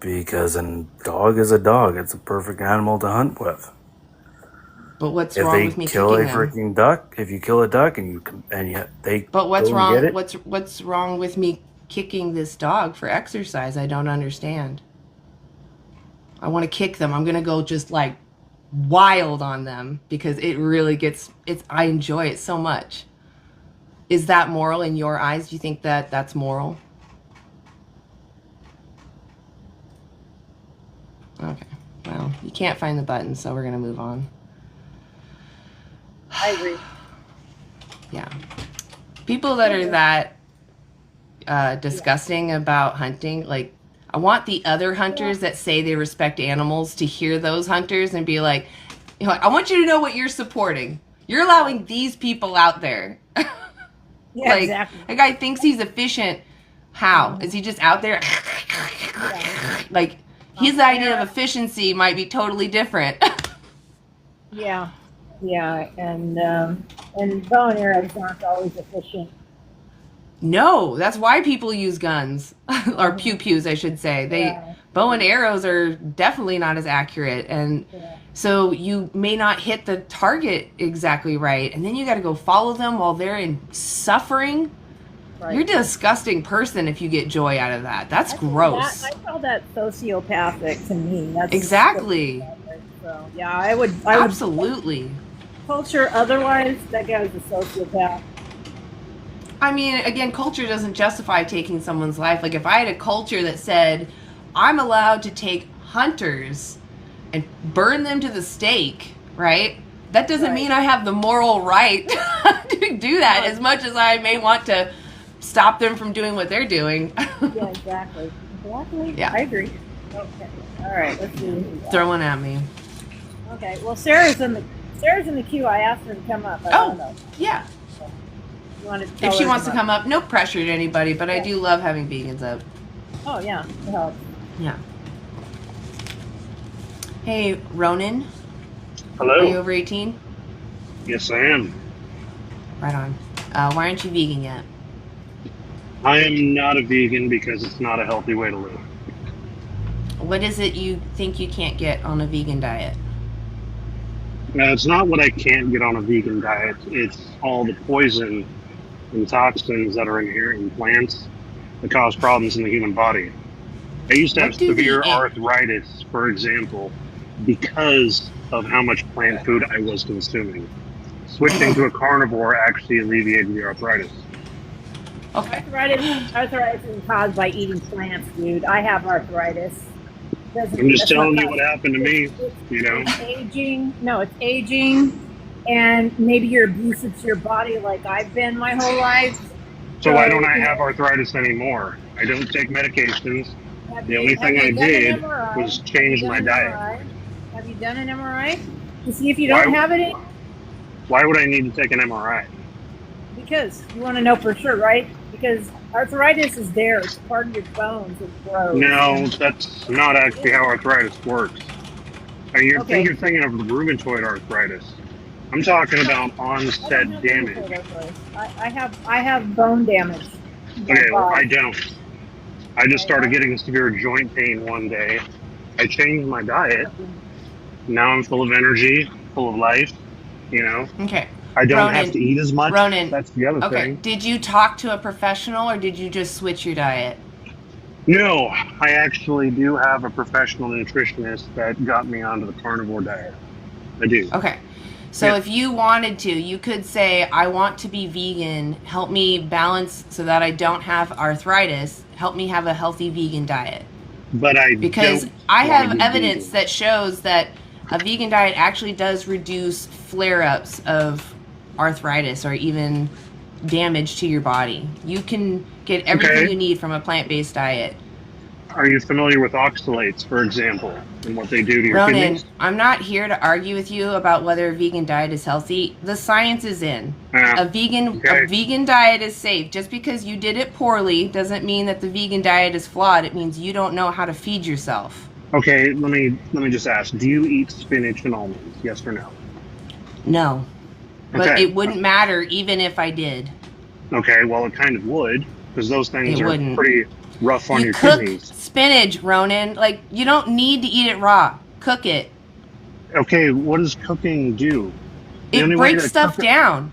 Because a dog is a dog. It's a perfect animal to hunt with. But what's If wrong they with me kill a kicking them? freaking duck, if you kill a duck they But what's go and get wrong? it, What's wrong with me kicking this dog for exercise? I don't understand. I want to kick them. I'm gonna go just like wild on them because it really I enjoy it so much. Is that moral in your eyes? Do you think that that's moral? Okay. Well, you can't find the button, so we're gonna move on. I agree. Yeah. People that are that disgusting about hunting, like, I want the other hunters that say they respect animals to hear those hunters and be like, I want you to know what you're supporting. You're allowing these people out there. Yeah, like, exactly. a guy thinks he's efficient. How? Is he just out there? Like, his idea of efficiency might be totally different. Yeah, and bow and arrows aren't always efficient. No, that's why people use guns or pew-pews, I should say. Bow and arrows are definitely not as accurate, and so you may not hit the target exactly right, and then you got to go follow them while they're in suffering. Right. You're a disgusting person if you get joy out of that. That's gross. I call that sociopathic to me. That's exactly. So yeah, I would absolutely. Culture otherwise, that guy's a sociopath. I mean, again, culture doesn't justify taking someone's life. Like, if I had a culture that said, I'm allowed to take hunters and burn them to the stake, right? That doesn't mean I have the moral right to do that, as much as I may want to stop them from doing what they're doing. Yeah, exactly. Yeah. I agree. Okay. All right, let's see. Throw one at me. Okay, well, Sarah's in the queue. I asked her to come up. I don't know. Yeah. If she wants to come up, no pressure to anybody, but I do love having vegans up. Oh, yeah. It helps. Yeah. Hey, Ronan. Hello. Are you over 18? Yes, I am. Right on. Why aren't you vegan yet? I am not a vegan because it's not a healthy way to live. What is it you think you can't get on a vegan diet? It's not what I can't get on a vegan diet. It's all the poison and toxins that are inherent in plants that cause problems in the human body. I used to have severe arthritis, for example, because of how much plant food I was consuming. Switching to a carnivore actually alleviated the arthritis. Okay. Arthritis is caused by eating plants, dude. I have arthritis. I'm just telling you what happened to me, you know. It's aging. No, it's aging. And maybe you're abusive to your body like I've been my whole life. So why don't I have arthritis anymore? I don't take medications. The only thing I did was change my diet. Have you done an MRI to see if you don't have it? Why would I need to take an MRI? Because you want to know for sure, right? Because arthritis is there. It's part of your bones. It grows. No, that's not actually how arthritis works. I mean, you're thinking of rheumatoid arthritis. I'm talking about onset damage. I have bone damage. Okay, well, I don't. I just started getting severe joint pain one day. I changed my diet. Now I'm full of energy, full of life, you know? Okay. I don't have to eat as much. Ronan, that's the other thing. Did you talk to a professional or did you just switch your diet? No, I actually do have a professional nutritionist that got me onto the carnivore diet. I do. Okay. So if you wanted to, you could say, I want to be vegan. Help me balance so that I don't have arthritis. Help me have a healthy vegan diet. But because I have evidence that shows that a vegan diet actually does reduce flare-ups of arthritis or even damage to your body. You can get everything you need from a plant-based diet. Are you familiar with oxalates, for example, and what they do to your kidneys? I'm not here to argue with you about whether a vegan diet is healthy. The science is in. A vegan diet is safe. Just because you did it poorly doesn't mean that the vegan diet is flawed. It means you don't know how to feed yourself. Okay, let me just ask. Do you eat spinach and almonds? Yes or no? No. But it wouldn't matter even if I did. Okay, well, it kind of would, because those things are pretty rough on your kidneys. Spinach, Ronan. Like, you don't need to eat it raw. Cook it. Okay, what does cooking do? The It only way breaks to stuff cook it, down.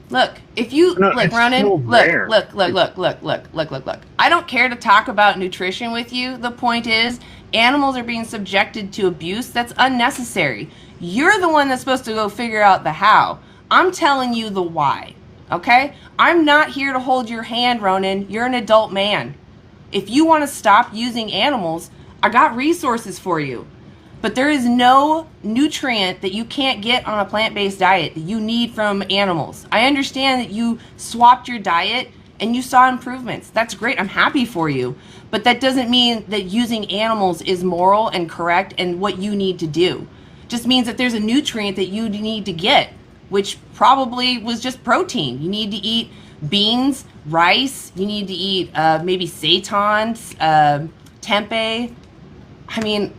Look, if you no, look, it's still Ronan, there. look. I don't care to talk about nutrition with you. The point is, animals are being subjected to abuse that's unnecessary. You're the one that's supposed to go figure out the how. I'm telling you the why. Okay? I'm not here to hold your hand, Ronan. You're an adult man. If you want to stop using animals, I got resources for you. But there is no nutrient that you can't get on a plant-based diet that you need from animals. I understand that you swapped your diet and you saw improvements. That's great. I'm happy for you. But that doesn't mean that using animals is moral and correct and what you need to do. It just means that there's a nutrient that you need to get, which probably was just protein. You need to eat beans, rice. You need to eat maybe seitan, tempeh. I mean,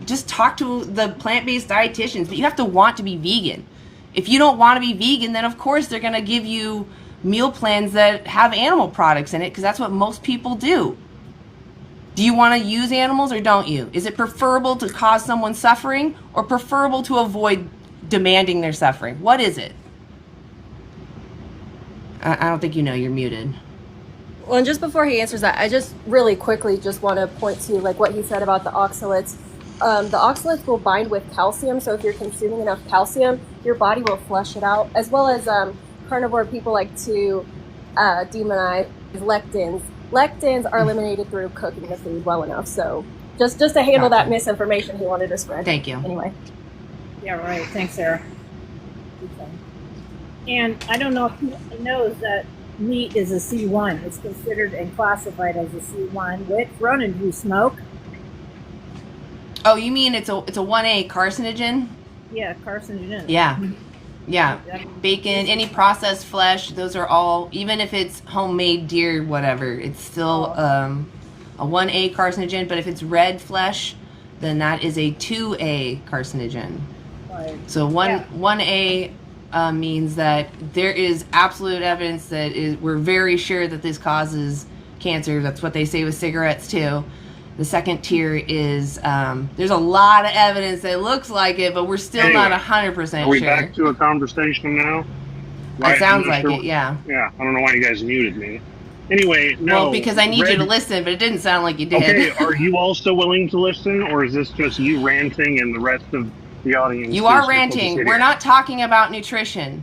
just talk to the plant-based dietitians, but you have to want to be vegan. If you don't want to be vegan, then of course they're going to give you meal plans that have animal products in it, because that's what most people do. Do you want to use animals or don't you? Is it preferable to cause someone suffering or preferable to avoid demanding their suffering? What is it? I don't think you know. You're muted. Well, and just before he answers that, I just really quickly just want to point to like what he said about the oxalates. The oxalates will bind with calcium, so if you're consuming enough calcium, your body will flush it out. As well as carnivore people like to demonize lectins. Lectins are eliminated through cooking the food well enough. So just to handle that misinformation he wanted to spread. Thank you. Anyway. Yeah, right. Thanks, Sarah. And I don't know if he knows that meat is a C1. It's considered and classified as a C1. Which, Ronan, do you smoke? Oh, you mean it's a 1A carcinogen? Yeah, carcinogen. Yeah. Yeah. Bacon, any processed flesh, those are all, even if it's homemade deer, whatever, it's still a 1A carcinogen. But if it's red flesh, then that is a 2A carcinogen. Right. So 1A means that there is absolute evidence that we're very sure that this causes cancer. That's what they say with cigarettes too. The second tier is there's a lot of evidence that looks like it, but we're still not 100% sure. Are we back to a conversation now? It sounds like it, yeah. Yeah, I don't know why you guys muted me. Anyway, no. Well, because I need you to listen, but it didn't sound like you did. Okay, are you also willing to listen, or is this just you ranting and the rest of the audience? You are ranting. We're not talking about nutrition.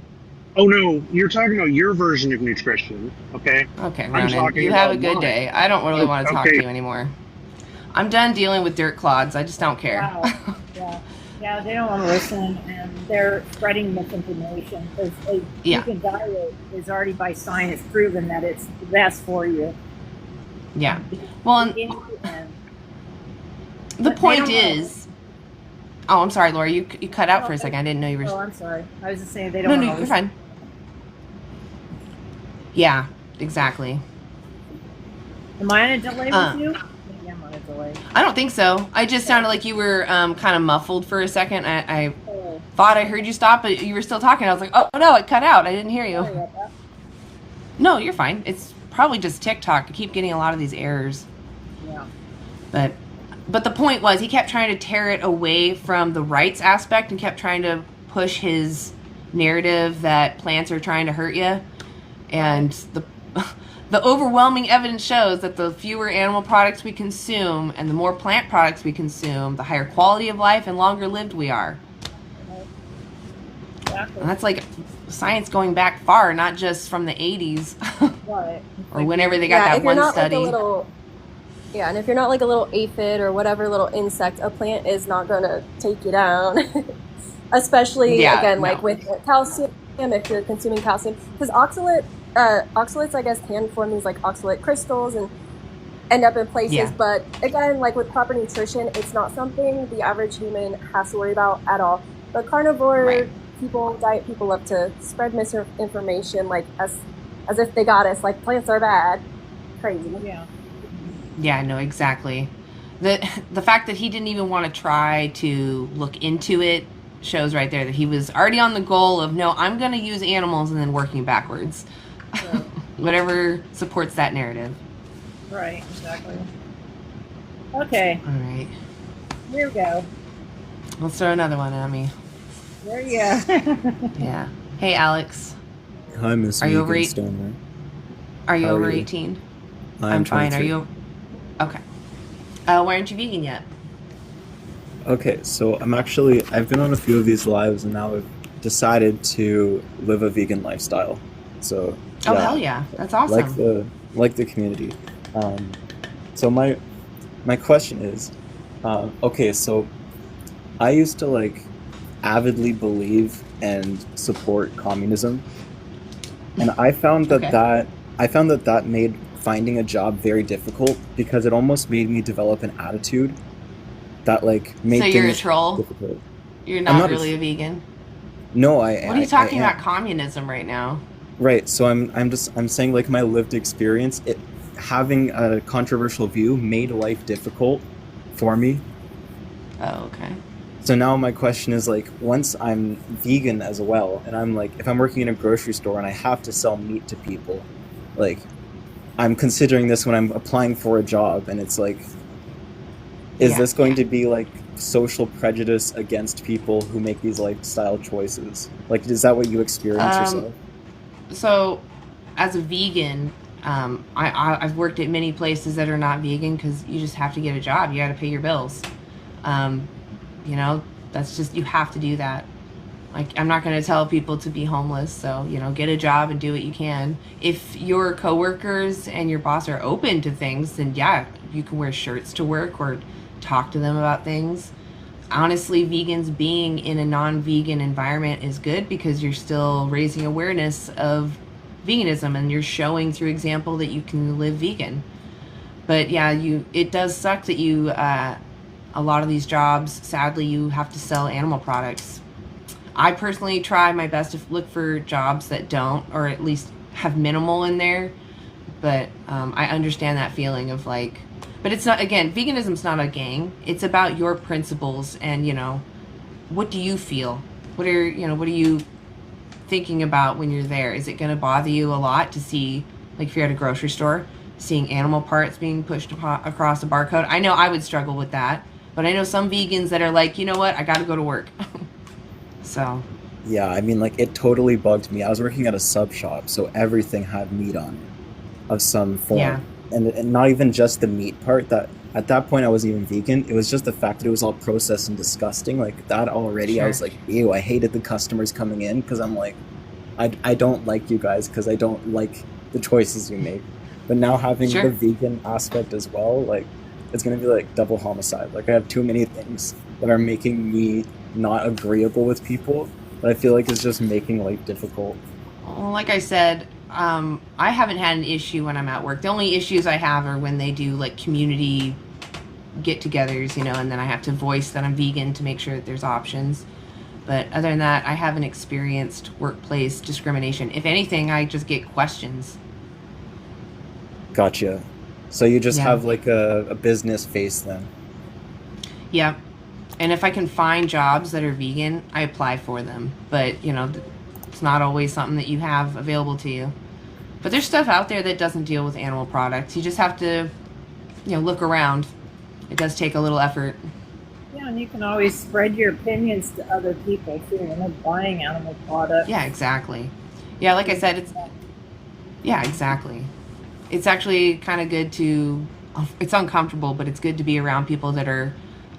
Oh no, you're talking about your version of nutrition, okay? Okay, Ronan, you have a good day. I don't really want to talk to you anymore. I'm done dealing with dirt clods. I just don't care. Wow. Yeah, they don't want to listen, and they're spreading misinformation because a vegan diet is already by science proven that it's the best for you. Yeah. Well, the point is... Oh, I'm sorry, Laura. You cut out for a second. I didn't know you were... Oh, I'm sorry. I was just saying they don't No, you're fine. Yeah, exactly. Am I on a delay with you? Maybe I'm on a delay. I don't think so. I just sounded like you were kind of muffled for a second. I thought I heard you stop, but you were still talking. I was like, oh, no, it cut out. I didn't hear you. No, you're fine. It's probably just TikTok. I keep getting a lot of these errors. Yeah. But the point was, he kept trying to tear it away from the rights aspect and kept trying to push his narrative that plants are trying to hurt you. And the overwhelming evidence shows that the fewer animal products we consume and the more plant products we consume, the higher quality of life and longer lived we are. Exactly. And that's like science going back far, not just from the 80s Right. or whenever they got that one study. Yeah, and if you're not like a little aphid or whatever little insect, a plant is not going to take you down. Especially, like with calcium, if you're consuming calcium. Because oxalates, I guess, can form these like oxalate crystals and end up in places. Yeah. But again, like with proper nutrition, it's not something the average human has to worry about at all. But carnivore people, diet people love to spread misinformation like as if they got us, like plants are bad. Crazy. Yeah. Yeah, no, exactly. The fact that he didn't even want to try to look into it shows right there that he was already on the goal of, no, I'm going to use animals and then working backwards. Right. Whatever supports that narrative. Right, exactly. Okay. All right. Here we go. Let's throw another one at me. There you Yeah. Hey, Alex. Hi, Miss Are you over Vegan eight? Stoner. Are you How over are you? 18? I'm fine. Are 23. you? Okay. Why aren't you vegan yet? Okay, so I've been on a few of these lives and now I've decided to live a vegan lifestyle. So, Oh, yeah, hell yeah. That's like awesome. the community. Um, so my question is, okay, so I used to like avidly believe and support communism, and I found that Okay. that made finding a job very difficult because it almost made me develop an attitude that like So made you're a things troll? difficult. You're I'm not not really a vegan? no, What are you I talking am. about communism right now? Right, so I'm saying like my lived experience, it having a controversial view made life difficult for me. Oh, okay. So now my question is like once I'm vegan as well and I'm like if I'm working in a grocery store and I have to sell meat to people, like I'm considering this when I'm applying for a job and it's like is Yeah. this going to be like social prejudice against people who make these lifestyle choices? Like is that what you experience Um, yourself? so as a vegan, I've worked at many places that are not vegan because you just have to get a job. You got to pay your bills. Um, you know, that's just, you have to do that. Like, I'm not going to tell people to be homeless. So, you know, get a job and do what you can. If your coworkers and your boss are open to things, then yeah, you can wear shirts to work or talk to them about things. Honestly, vegans being in a non-vegan environment is good because you're still raising awareness of veganism and you're showing through example that you can live vegan. But yeah, it does suck that a lot of these jobs, sadly, you have to sell animal products. I personally try my best to look for jobs that don't, or at least have minimal in there. But I understand that feeling of like, but it's not, again, veganism's not a gang. It's about your principles and, you know, what do you feel? What are you thinking about when you're there? Is it going to bother you a lot to see, like if you're at a grocery store, seeing animal parts being pushed across a barcode? I know I would struggle with that, but I know some vegans that are like, you know what, I got to go to work. So Yeah, I mean, like, it totally bugged me. I was working at a sub shop, so everything had meat on it of some yeah, form. And not even just the meat part, that at that point I wasn't even vegan. It was just the fact that it was all processed and disgusting. Like, that already, I sure, was like, ew, I hated the customers coming in because I'm like, I don't like you guys because I don't like the choices you make. But now having the sure. vegan aspect as well, like, it's gonna be like double homicide. Like, I have too many things that are making me not agreeable with people that I feel like is just making life difficult. Well, like I said, I haven't had an issue when I'm at work. The only issues I have are when they do like community get-togethers, you know, and then I have to voice that I'm vegan to make sure that there's options. But other than that, I haven't experienced workplace discrimination. If anything, I just get questions. Gotcha. So you just Yeah, have like a business face then. yeah. And if I can find jobs that are vegan, I apply for them. But, you know, it's not always something that you have available to you. But there's stuff out there that doesn't deal with animal products. You just have to, you know, look around. It does take a little effort. Yeah, and you can always spread your opinions to other people too. You're not buying animal products. Yeah, exactly. Yeah, like I said, yeah, exactly. It's actually kind of good to, it's uncomfortable, but it's good to be around people that are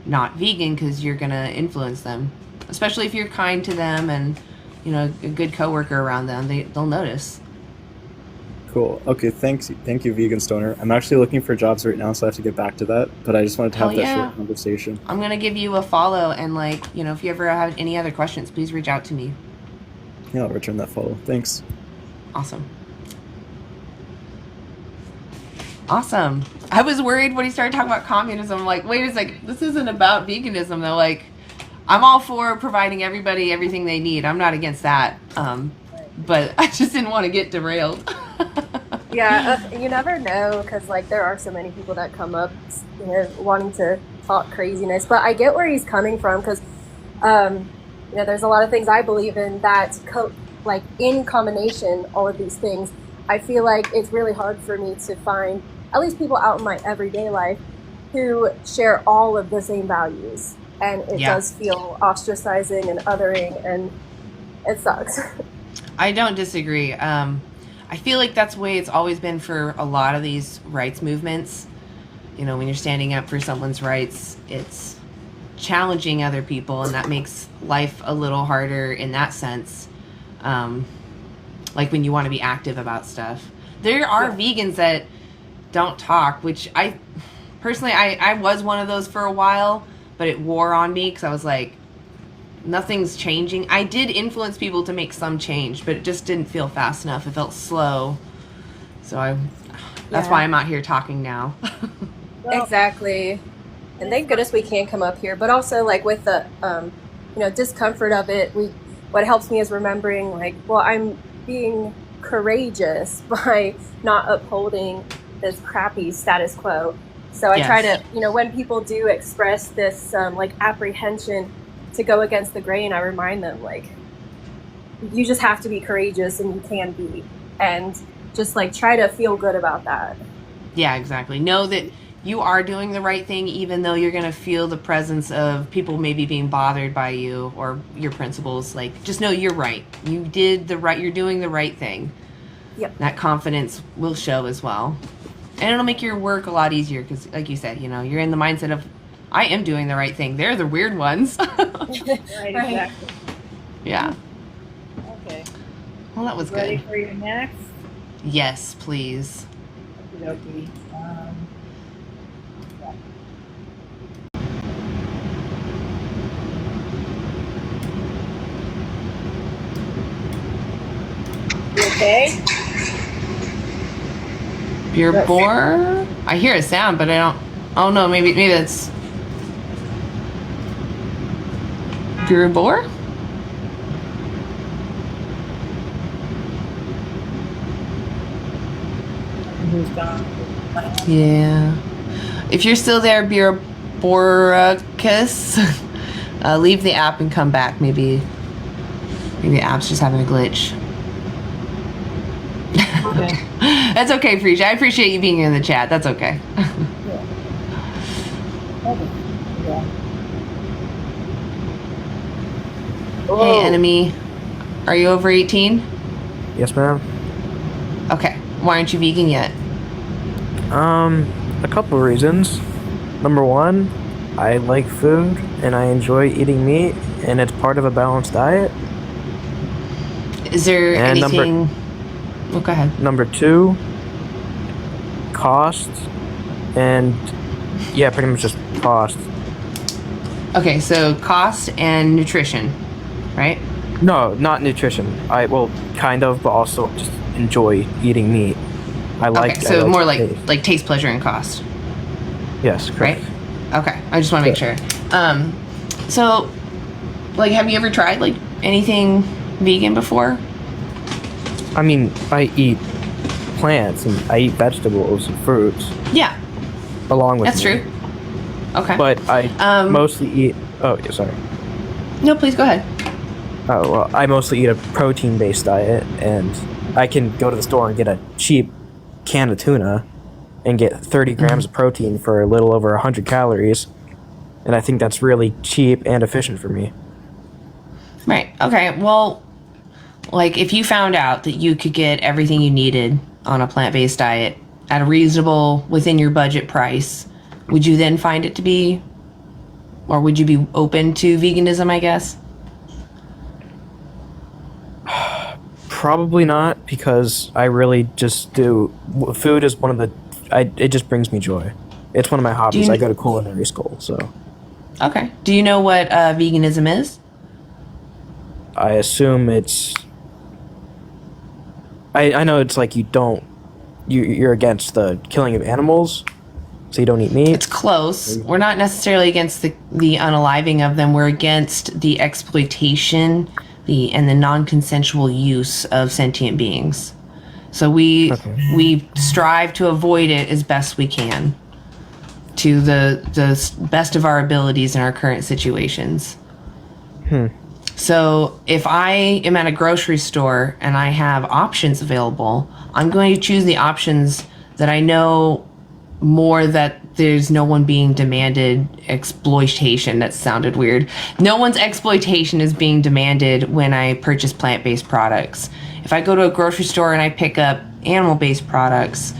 not vegan because you're going to influence them. Especially if you're kind to them and, you know, a good coworker around them, they'll notice. Cool. Okay, thanks. Thank you, Vegan Stoner. I'm actually looking for jobs right now, so I have to get back to that. But I just wanted to Hell have that yeah. short conversation. I'm going to give you a follow and like, you know, if you ever have any other questions, please reach out to me. Yeah, I'll return that follow. Thanks. Awesome. Awesome. I was worried when he started talking about communism. I'm like, wait a second, this isn't about veganism though. Like, I'm all for providing everybody everything they need. I'm not against that. But I just didn't want to get derailed. Yeah, you never know because like there are so many people that come up, you know, wanting to talk craziness. But I get where he's coming from because, you know, there's a lot of things I believe in that, like in combination, all of these things. I feel like it's really hard for me to find at least people out in my everyday life who share all of the same values. and it Yeah. does feel ostracizing and othering, and it sucks. I don't disagree. I feel like that's the way it's always been for a lot of these rights movements. You know, when you're standing up for someone's rights, it's challenging other people, and that makes life a little harder in that sense. Like when you want to be active about stuff. There are vegans that don't talk, which I personally, I was one of those for a while, but it wore on me because I was like, nothing's changing. I did influence people to make some change, but it just didn't feel fast enough. It felt slow. So that's why I'm out here talking now. Exactly. And thank goodness we can come up here. But also, like, with the, discomfort of it, what helps me is remembering, like, well, I'm being courageous by not upholding this crappy status quo. So I try to, when people do express this, apprehension to go against the grain, I remind them, like, you just have to be courageous, and you can be. And just, like, try to feel good about that. Yeah, exactly. Know that you are doing the right thing, even though you're going to feel the presence of people maybe being bothered by you or your principles. Like, just know you're right. You did the right, you're doing the right thing. Yep. That confidence will show as well. And it'll make your work a lot easier because, like you said, you're in the mindset of, I am doing the right thing. They're the weird ones. Right, exactly. Yeah. Okay. Well, that was Ready good. for your next? Yes, please. Okey-dokey. You okay? Your boar? I hear a sound, but I don't. Oh no, maybe it's your boar. Who's gone? Yeah. If you're still there, Boracus, leave the app and come back. Maybe the app's just having a glitch. Okay. That's okay, Preach. I appreciate you being in the chat. That's okay. Hey, enemy. Are you over 18? Yes, ma'am. Okay. Why aren't you vegan yet? A couple of reasons. Number one, I like food and I enjoy eating meat, and it's part of a balanced diet. Is there And anything... Oh, go ahead. Number two, cost, and yeah, pretty much just cost. Okay, so cost and nutrition, right? No, not nutrition. Well, kind of, but also just enjoy eating meat. I like. Okay, so I more taste. like taste, pleasure, and cost. Yes, correct. Right? Okay, I just want to make sure. So, like, have you ever tried like anything vegan before? I mean, I eat plants and I eat vegetables and fruits. Yeah, along with that's meat. true. Okay, But I mostly eat. Oh, yeah, sorry. no, please go ahead. Oh well, I mostly eat a protein-based diet, and I can go to the store and get a cheap can of tuna and get 30 grams of protein for a little over 100 calories, and I think that's really cheap and efficient for me. Right. Okay. Well, like if you found out that you could get everything you needed on a plant-based diet at a reasonable, within your budget price, would you then find it to be, or would you be open to veganism, I guess? Probably not, because I really just do. Food is one of the. It just brings me joy. It's one of my hobbies. I go to culinary school, so. Okay. Do you know what veganism is? I assume it's. I know it's like you don't. You're against the killing of animals, so you don't eat meat. It's close. We're not necessarily against the unaliving of them. We're against the exploitation and the non-consensual use of sentient beings. So we strive to avoid it as best we can, to the best of our abilities in our current situations. So if I am at a grocery store and I have options available, I'm going to choose the options that I know more that there's no one being demanded exploitation. That sounded weird. No one's exploitation is being demanded when I purchase plant-based products. If I go to a grocery store and I pick up animal-based products,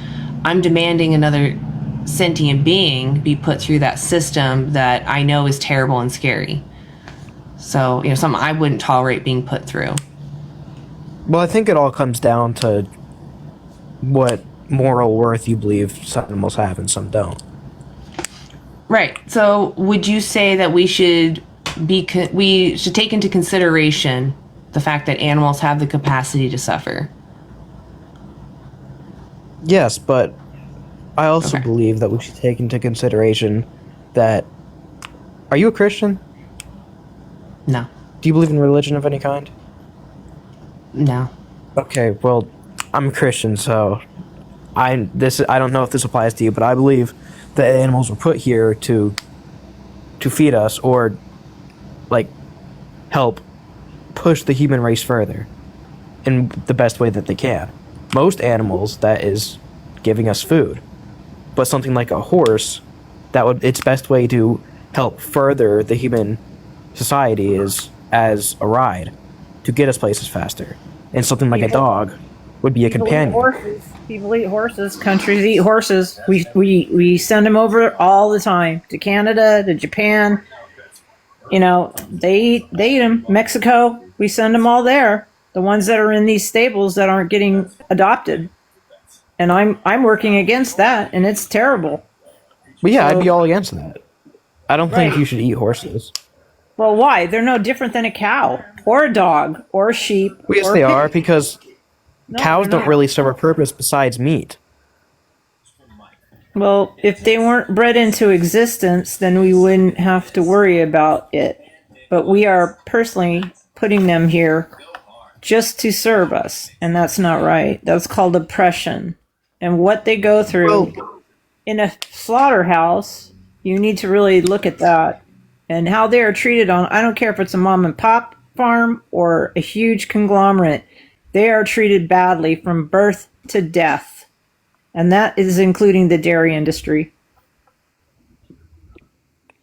I'm demanding another sentient being be put through that system that I know is terrible and scary. So, something I wouldn't tolerate being put through. Well, I think it all comes down to what moral worth you believe some animals have and some don't. Right. So, would you say that we should take into consideration the fact that animals have the capacity to suffer? Yes, but I also believe that we should take into consideration that... Are you a Christian? No. Do you believe in religion of any kind? No. Okay, well, I'm a Christian, so I don't know if this applies to you, but I believe that animals were put here to feed us or like help push the human race further in the best way that they can. Most animals, that is giving us food. But something like a horse, its best way to help further the human society is as a ride to get us places faster. And something like a dog would be a companion. People eat horses. Countries eat horses. We send them over all the time to Canada, to Japan. They eat them. Mexico, we send them all there. The ones that are in these stables that aren't getting adopted. And I'm working against that, and it's terrible. Well, yeah, I'd be all against that. I don't think you should eat horses. Well, why? They're no different than a cow, or a dog, or a sheep. Well, yes, or they a pig. are, because cows don't really serve a purpose besides meat. Well, if they weren't bred into existence, then we wouldn't have to worry about it. But we are personally putting them here just to serve us, and that's not right. That's called oppression. And what they go through in a slaughterhouse, you need to really look at that. And how they are treated on, I don't care if it's a mom and pop farm or a huge conglomerate, they are treated badly from birth to death. And that is including the dairy industry.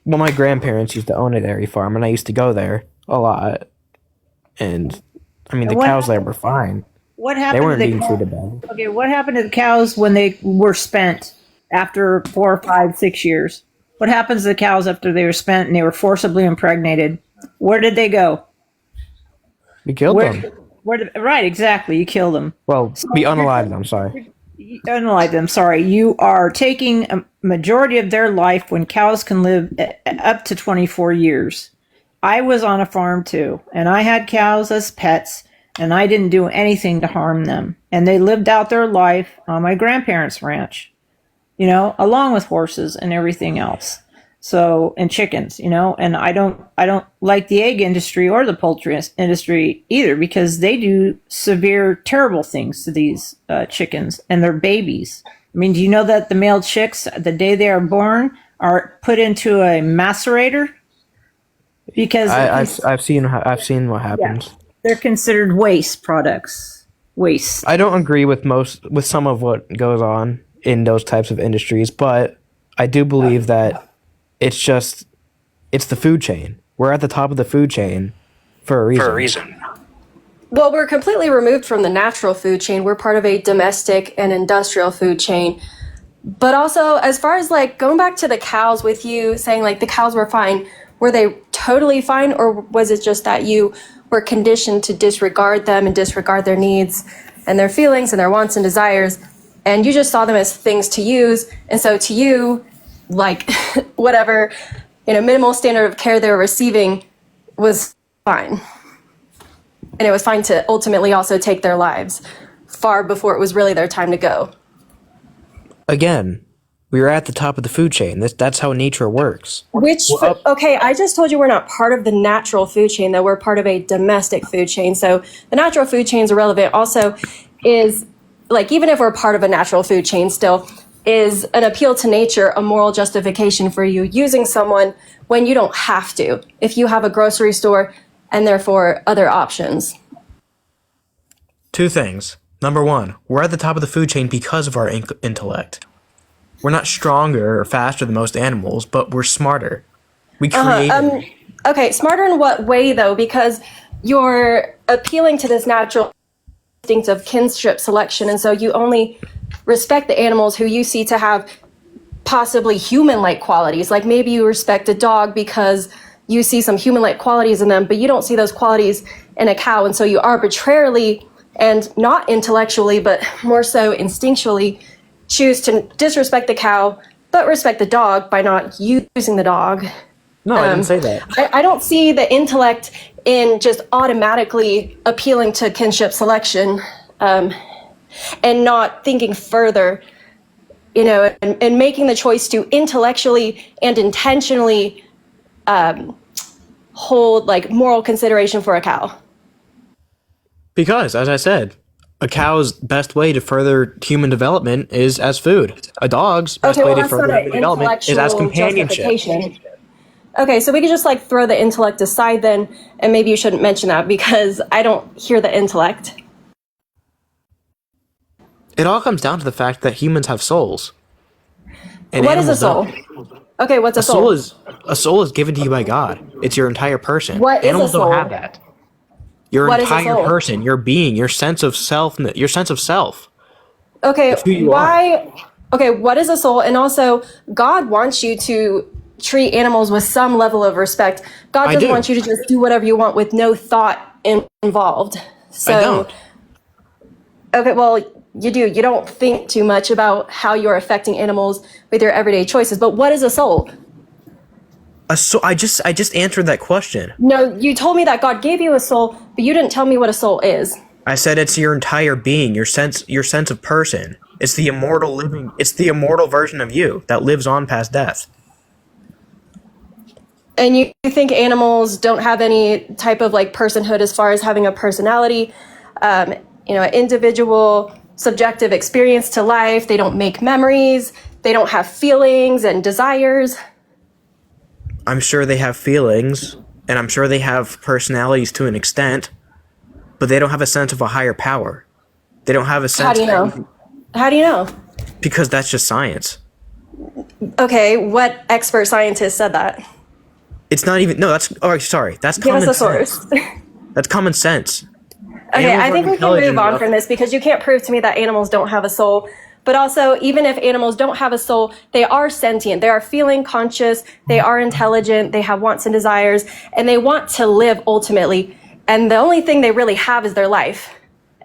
Well, my grandparents used to own a dairy farm, and I used to go there a lot. And, I mean, the cows there were fine. What happened They weren't to the being treated bad. Okay, what happened to the cows when they were spent after 4, 5, 6 years? What happens to the cows after they were spent and they were forcibly impregnated? Where did they go? We killed them. Right, exactly. You killed them. Well, we unalived them, sorry. Unalive them, sorry. You are taking a majority of their life when cows can live up to 24 years. I was on a farm too, and I had cows as pets, and I didn't do anything to harm them. And they lived out their life on my grandparents' ranch, along with horses and everything else. So, and chickens, and I don't like the egg industry or the poultry industry either, because they do severe, terrible things to these chickens and their babies. I mean, do you know that the male chicks, the day they are born, are put into a macerator? Because I've seen what happens. Yeah, they're considered waste products. Waste. I don't agree with some of what goes on in those types of industries, but I do believe that it's the food chain. We're at the top of the food chain for a reason. Well, we're completely removed from the natural food chain. We're part of a domestic and industrial food chain. But also, as far as going back to the cows, with you saying the cows were fine, were they totally fine, or was it just that you were conditioned to disregard them and disregard their needs and their feelings and their wants and desires, and you just saw them as things to use, and so to you, whatever, minimal standard of care they were receiving was fine. And it was fine to ultimately also take their lives far before it was really their time to go. Again, we are at the top of the food chain. That's how nature works. Okay, I just told you we're not part of the natural food chain, though we're part of a domestic food chain. So the natural food chain is irrelevant. Also is, even if we're part of a natural food chain still, is an appeal to nature a moral justification for you using someone when you don't have to, if you have a grocery store and therefore other options? Two things. Number one, we're at the top of the food chain because of our intellect. We're not stronger or faster than most animals, but we're smarter. We create. Okay, smarter in what way though? Because you're appealing to this natural instinct of kinship selection, and so you only respect the animals who you see to have possibly human-like qualities. Like maybe you respect a dog because you see some human-like qualities in them, but you don't see those qualities in a cow, and so you arbitrarily and not intellectually, but more so instinctually choose to disrespect the cow, but respect the dog by not using the dog. No, I didn't say that. I don't see the intellect in just automatically appealing to kinship selection and not thinking further, and making the choice to intellectually and intentionally hold like moral consideration for a cow. Because, as I said, a cow's best way to further human development is as food. A dog's best way to further human development is as companionship. Okay, so we could just like throw the intellect aside then, and maybe you shouldn't mention that because I don't hear the intellect. It all comes down to the fact that humans have souls. And What is a soul? Okay, what's a soul? A soul is given to you by God. It's your entire person. What is a Animals soul? don't have that. Your What is a entire soul? person, your being, your sense of self, Okay, It's who you why? Okay, what is a soul? And also, God wants you to treat animals with some level of respect. God I doesn't do. want you to just do whatever you want with no thought involved. So, I don't. Okay, well, you do. You don't think too much about how you're affecting animals with your everyday choices. But what is a soul? A soul. I just answered that question. No, you told me that God gave you a soul, but you didn't tell me what a soul is. I said it's your entire being, your sense of person. It's the immortal version of you that lives on past death. And you think animals don't have any type of like personhood as far as having a personality, an individual subjective experience to life. They don't make memories. They don't have feelings and desires. I'm sure they have feelings, and I'm sure they have personalities to an extent, but they don't have a sense of a higher power. They don't have a sense. How do you know? How do you know? Because that's just science. Okay, what expert scientist said that? It's not even. No, that's. Oh, sorry. That's Give common us a source. sense. That's common sense. Okay, Animals I think are we can move intelligent on enough- from this because you can't prove to me that animals don't have a soul. But also, even if animals don't have a soul, they are sentient. They are feeling conscious. They are intelligent. They have wants and desires, and they want to live ultimately. And the only thing they really have is their life.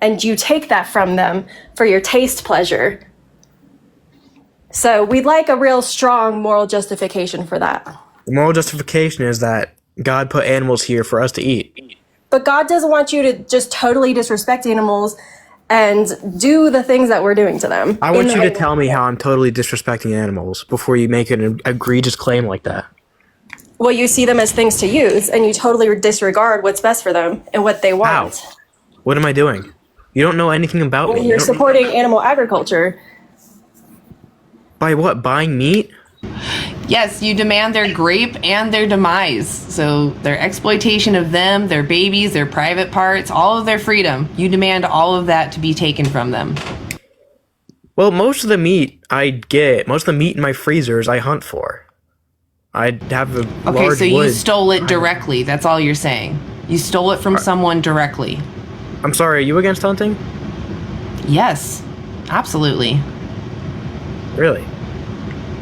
And you take that from them for your taste pleasure. So we'd like a real strong moral justification for that. The moral justification is that God put animals here for us to eat. But God doesn't want you to just totally disrespect animals and do the things that we're doing to them. I want you to tell me how I'm totally disrespecting animals before you make an egregious claim like that. Well, you see them as things to use, and you totally disregard what's best for them and what they want. How? What am I doing? You don't know anything about Well, me. you're You don't- supporting animal agriculture. By what? Buying meat? Yes, you demand their grape and their demise. So their exploitation of them, their babies, their private parts, all of their freedom. You demand all of that to be taken from them. Well, most of the meat I get, most of the meat in my freezers I hunt for. I have a Okay, large so you wood. stole it directly. That's all you're saying. You stole it from someone directly. I'm sorry, are you against hunting? Yes, absolutely. Really?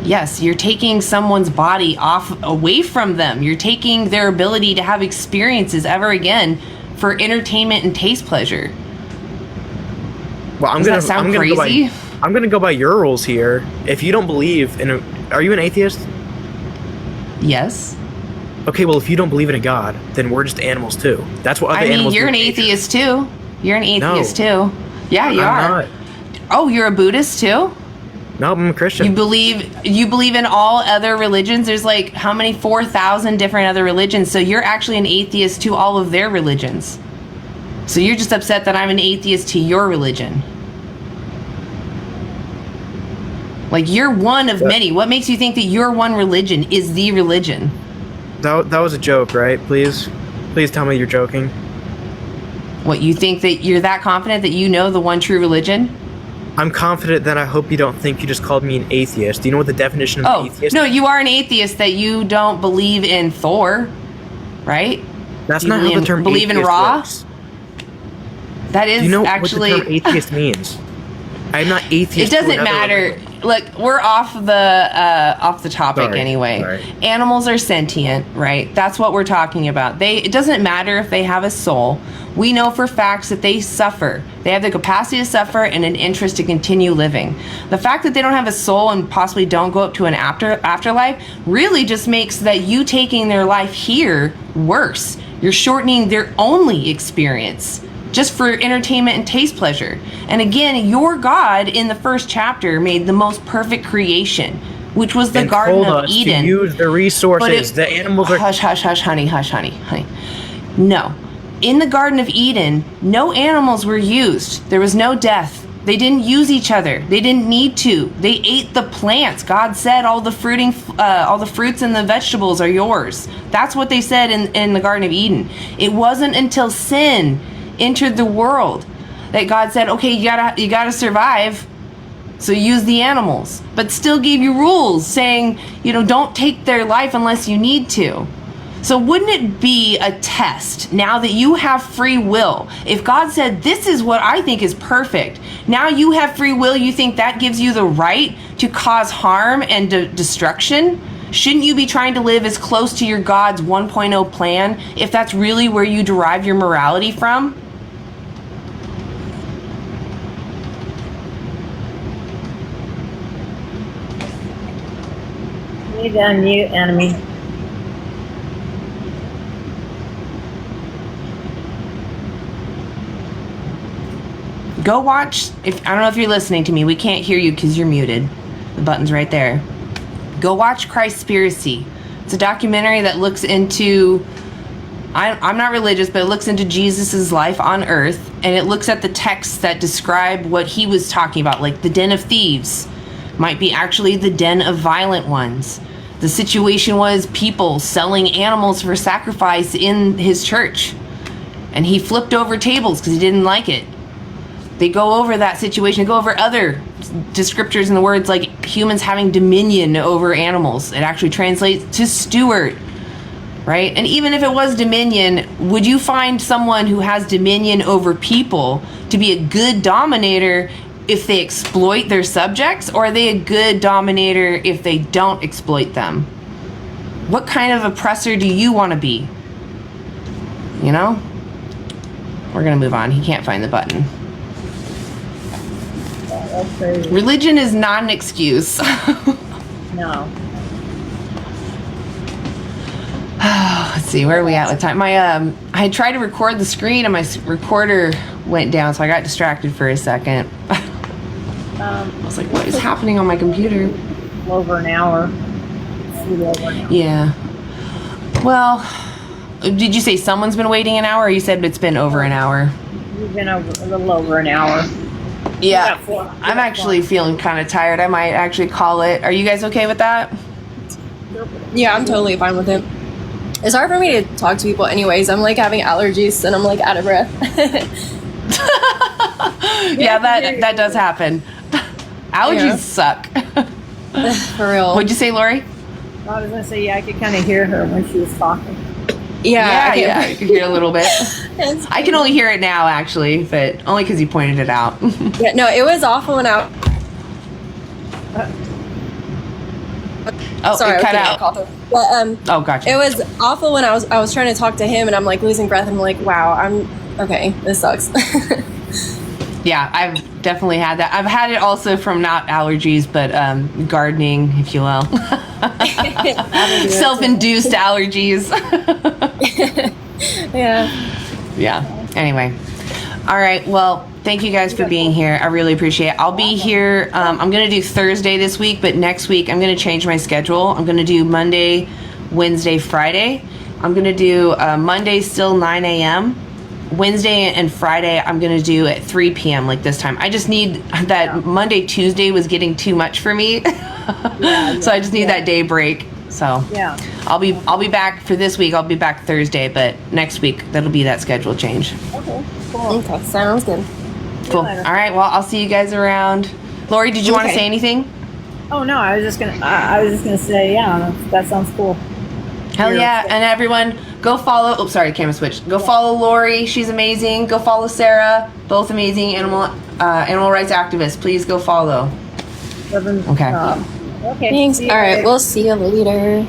Yes, you're taking someone's body away from them. You're taking their ability to have experiences ever again for entertainment and taste pleasure. Well, Does that sound crazy? I'm gonna go by your rules here. If you don't believe in are you an atheist? Yes. Okay, well, if you don't believe in a god, then we're just animals too. That's what other I mean, animals you're do an in nature. atheist too. You're an atheist No. too. Yeah, you I'm are. not. Oh, you're a Buddhist too? No, I'm a Christian. You believe in all other religions? There's like how many 4,000 different other religions. So you're actually an atheist to all of their religions. So you're just upset that I'm an atheist to your religion. Like you're one of many. What makes you think that your one religion is the religion? That was a joke, right? Please tell me you're joking. What, you think that you're that confident that you know the one true religion? I'm confident that I hope you don't think you just called me an atheist. Do you know what the definition of an atheist no, is? you are an atheist that you don't believe in Thor, right? That's you not how the term believe in atheist Ra. works. That is Do you know actually what the term atheist means? I'm not atheist. It doesn't matter. Look, we're off the topic Sorry. anyway. Sorry. Animals are sentient, right? That's what we're talking about. It doesn't matter if they have a soul. We know for facts that they suffer. They have the capacity to suffer and an interest to continue living. The fact that they don't have a soul and possibly don't go up to an afterlife really just makes that you taking their life here worse. You're shortening their only experience just for entertainment and taste pleasure. And again, your God in the first chapter made the most perfect creation, which was the And Garden told of us Eden. to use the resources. The animals are. Hush, hush, hush, honey, hush, honey. No. In the Garden of Eden, no animals were used. There was no death. They didn't use each other. They didn't need to. They ate the plants. God said all the fruits and the vegetables are yours. That's what they said in the Garden of Eden. It wasn't until sin entered the world that God said, okay, you gotta survive, so use the animals, but still gave you rules saying, don't take their life unless you need to. So wouldn't it be a test now that you have free will? If God said, this is what I think is perfect, now you have free will, you think that gives you the right to cause harm and destruction? Shouldn't you be trying to live as close to your God's 1.0 plan if that's really where you derive your morality from? You need to unmute, enemy. Go watch, I don't know if you're listening to me, we can't hear you because you're muted. The button's right there. Go watch Christspiracy. It's a documentary that looks into, I'm not religious, but it looks into Jesus's life on earth, and it looks at the texts that describe what he was talking about, like the den of thieves might be actually the den of violent ones. The situation was people selling animals for sacrifice in his church, and he flipped over tables because he didn't like it. They go over that situation, they go over other descriptors in the words like humans having dominion over animals. It actually translates to steward, right? And even if it was dominion, would you find someone who has dominion over people to be a good dominator if they exploit their subjects, or are they a good dominator if they don't exploit them? What kind of oppressor do you want to be? We're gonna move on. He can't find the button. Religion is not an excuse. No. Let's see, where are we at with time? I tried to record the screen and my recorder went down, so I got distracted for a second. I was like, what is happening on my computer? Over an hour. Yeah. Well, did you say someone's been waiting an hour, or you said it's been over an hour? We've been over a little over an hour. Yeah. I'm actually feeling kind of tired. I might actually call it. Are you guys okay with that? Yeah, I'm totally fine with it. It's hard for me to talk to people anyways. I'm like having allergies and I'm like out of breath. Yeah, that does happen. Allergies suck. For real. What'd you say, Lori? I was gonna say, yeah, I could kind of hear her when she was talking. Yeah, I can hear a little bit. I can only hear it now, actually, but only because you pointed it out. Yeah, no, it was awful when I. Sorry, it cut out. But, oh, gotcha. It was awful when I was trying to talk to him, and I'm like losing breath. I'm like, wow, I'm okay. This sucks. Yeah, I've definitely had that. I've had it also from not allergies, but gardening, if you will. Self-induced allergies. Yeah. Anyway. All right. Well, thank you guys for being here. I really appreciate it. I'll be here. I'm going to do Thursday this week, but next week I'm going to change my schedule. I'm going to do Monday, Wednesday, Friday. I'm going to do Monday still 9 a.m. Wednesday and Friday I'm going to do at 3 p.m. like this time. I just need that. Monday, Tuesday was getting too much for me. So I just need that day break. So yeah, I'll be back for this week. I'll be back Thursday, but next week that'll be that schedule change. Okay, cool. Okay, sounds good. Cool. All right. Well, I'll see you guys around. Lori, did you want to say anything? Oh no, I was just gonna say, yeah, that sounds cool. Hell yeah. And everyone, go follow. Oh, sorry, camera switch. Go follow Lori. She's amazing. Go follow Sara. Both amazing animal rights activists. Please go follow. Okay. Okay. Thanks. All right. We'll see you later.